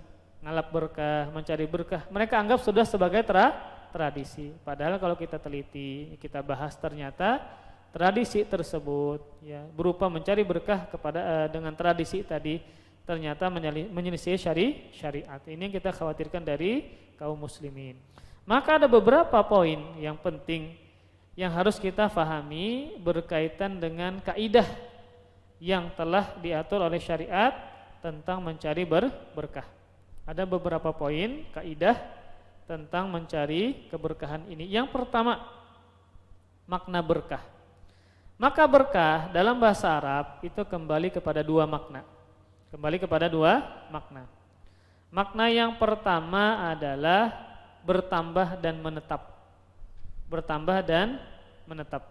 Ngalap berkah, mencari berkah, mereka anggap sudah sebagai tradisi. Padahal kalau kita teliti, kita bahas, ternyata tradisi tersebut ya berupa mencari berkah kepada dengan tradisi tadi ternyata menyelisih syariat. Ini yang kita khawatirkan dari kaum muslimin. Maka ada beberapa poin yang penting yang harus kita fahami berkaitan dengan kaidah yang telah diatur oleh syariat tentang mencari berkah. Ada beberapa poin kaidah tentang mencari keberkahan ini. Yang pertama, makna berkah. Maka berkah dalam bahasa Arab itu kembali kepada dua makna. Makna yang pertama adalah bertambah dan menetap.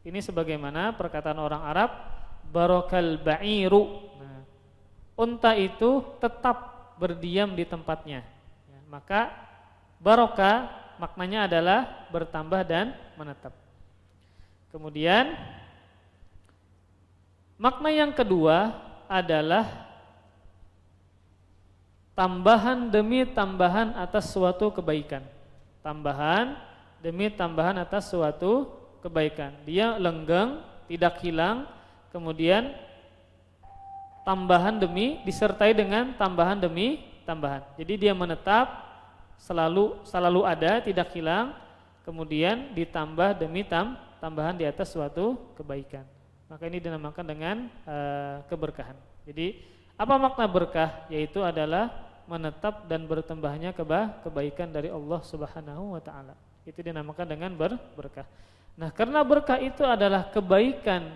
Ini sebagaimana perkataan orang Arab, barakal ba'iru. Nah, unta itu tetap berdiam di tempatnya. Ya, maka barokah maknanya adalah bertambah dan menetap. Kemudian makna yang kedua adalah tambahan demi tambahan atas suatu kebaikan. Tambahan demi tambahan atas suatu kebaikan. Dia lenggeng, tidak hilang, kemudian tambahan demi disertai dengan tambahan demi tambahan. Jadi dia menetap, selalu ada, tidak hilang, kemudian ditambah demi tambahan di atas suatu kebaikan. Maka ini dinamakan dengan keberkahan. Jadi apa makna berkah? Yaitu adalah menetap dan bertambahnya kebaikan dari Allah Subhanahu wa taala. Itu dinamakan dengan berkah. Nah, karena berkah itu adalah kebaikan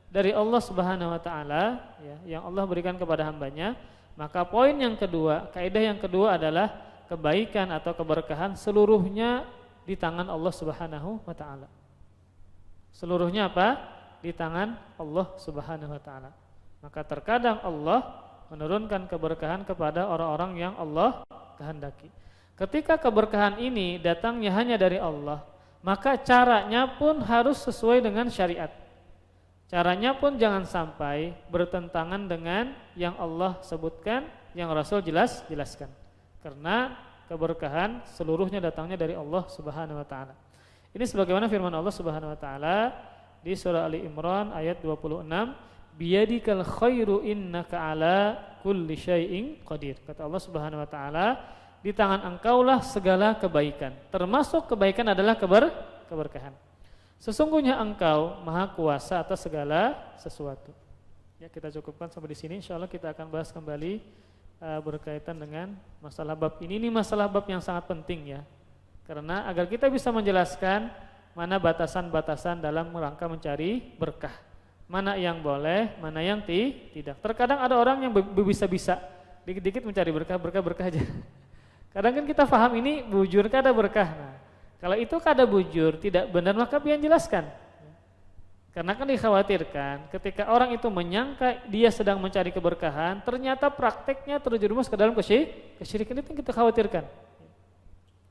dari Allah Subhanahu wa taala ya, yang Allah berikan kepada hambanya, maka poin yang kedua, kaidah yang kedua adalah kebaikan atau keberkahan seluruhnya di tangan Allah Subhanahu wa taala. Seluruhnya apa? Di tangan Allah Subhanahu wa taala. Maka terkadang Allah menurunkan keberkahan kepada orang-orang yang Allah kehendaki. Ketika keberkahan ini datangnya hanya dari Allah, maka caranya pun harus sesuai dengan syariat. Caranya pun jangan sampai bertentangan dengan yang Allah sebutkan, yang Rasul jelaskan. Karena keberkahan seluruhnya datangnya dari Allah Subhanahu wa taala. Ini sebagaimana firman Allah Subhanahu wa taala di surah Ali Imran ayat 26, biyadikal khairu innaka ala kulli syai'in qadir. Kata Allah Subhanahu wa taala, di tangan engkaulah segala kebaikan. Termasuk kebaikan adalah keberkahan. Sesungguhnya engkau maha kuasa atas segala sesuatu. Ya, kita cukupkan sampai di sini. Insyaallah kita akan bahas kembali berkaitan dengan masalah bab ini. Ini masalah bab yang sangat penting ya. Karena agar kita bisa menjelaskan mana batasan-batasan dalam rangka mencari berkah. Mana yang boleh, mana yang tidak. Terkadang ada orang yang bisa-bisa dikit-dikit mencari berkah aja. Kadang kan kita paham ini bujur kada berkah. Nah, kalau itu kada bujur, tidak benar, maka pian jelaskan. Karena kan dikhawatirkan ketika orang itu menyangka dia sedang mencari keberkahan, ternyata prakteknya terjerumus ke dalam kesyirikan. Itu yang kita khawatirkan.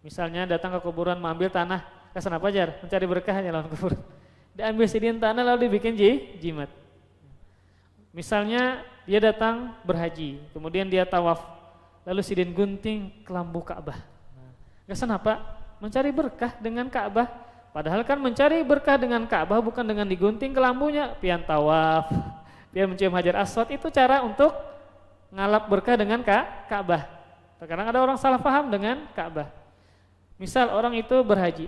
Misalnya datang ke kuburan mengambil tanah, kesan apa jar? Mencari berkahnya lawan kuburan. Diambil sidin tanah lalu dibikin jimat. Misalnya dia datang berhaji, kemudian dia tawaf, lalu sidin gunting kelambu Ka'bah. Kesan apa? Mencari berkah dengan Ka'bah. Padahal kan mencari berkah dengan Ka'bah bukan dengan digunting kelambunya, pian tawaf, pian mencium Hajar Aswad, itu cara untuk ngalap berkah dengan Ka'bah. Terkadang ada orang salah paham dengan Ka'bah. Misal orang itu berhaji,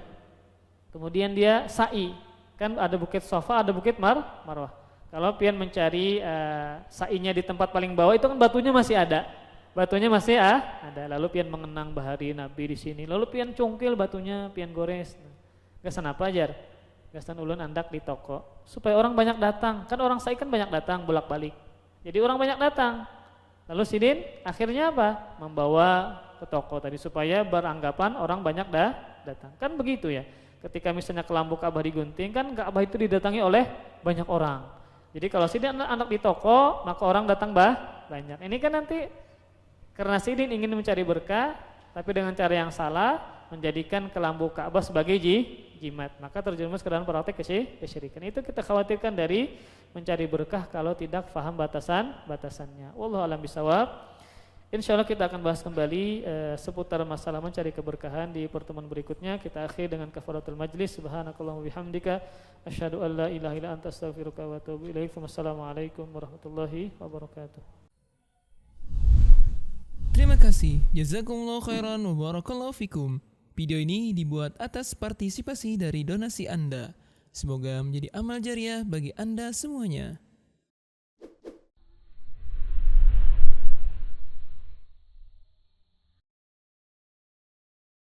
kemudian dia sa'i, kan ada bukit Safa, ada bukit Marwah. Kalau pian mencari sa'inya di tempat paling bawah, itu kan batunya masih ada. Ada. Lalu pian mengenang bahari Nabi di sini. Lalu pian cungkil batunya, pian gores. Gasan apa jar? Gasan ulun andak di toko supaya orang banyak datang. Kan orang sa'i kan banyak datang bolak-balik. Jadi orang banyak datang. Lalu sidin akhirnya apa? Membawa ke toko tadi supaya beranggapan orang banyak datang. Kan begitu ya. Ketika misalnya kelambu Ka'bah digunting, kan Ka'bah itu didatangi oleh banyak orang. Jadi kalau sidin anak di toko, maka orang datang banyak. Ini kan nanti karena sidin ingin mencari berkah, tapi dengan cara yang salah, menjadikan kelambu Ka'bah sebagai jimat. Maka terjerumus ke dalam praktek kesyirikan. Itu kita khawatirkan dari mencari berkah kalau tidak paham batasannya. Wallahu a'lam bishawab. Insyaallah kita akan bahas kembali seputar masalah mencari keberkahan di pertemuan berikutnya. Kita akhiri dengan kafaratul majlis. Subhanakallahumma bihamdika asyhadu an la ilaha illa anta astaghfiruka wa atubu ilaik. Wassalamualaikum warahmatullahi wabarakatuh. Terima kasih. Jazakumullahu khairan wa barakallahu fikum. Video ini dibuat atas partisipasi dari donasi Anda. Semoga menjadi amal jariah bagi Anda semuanya.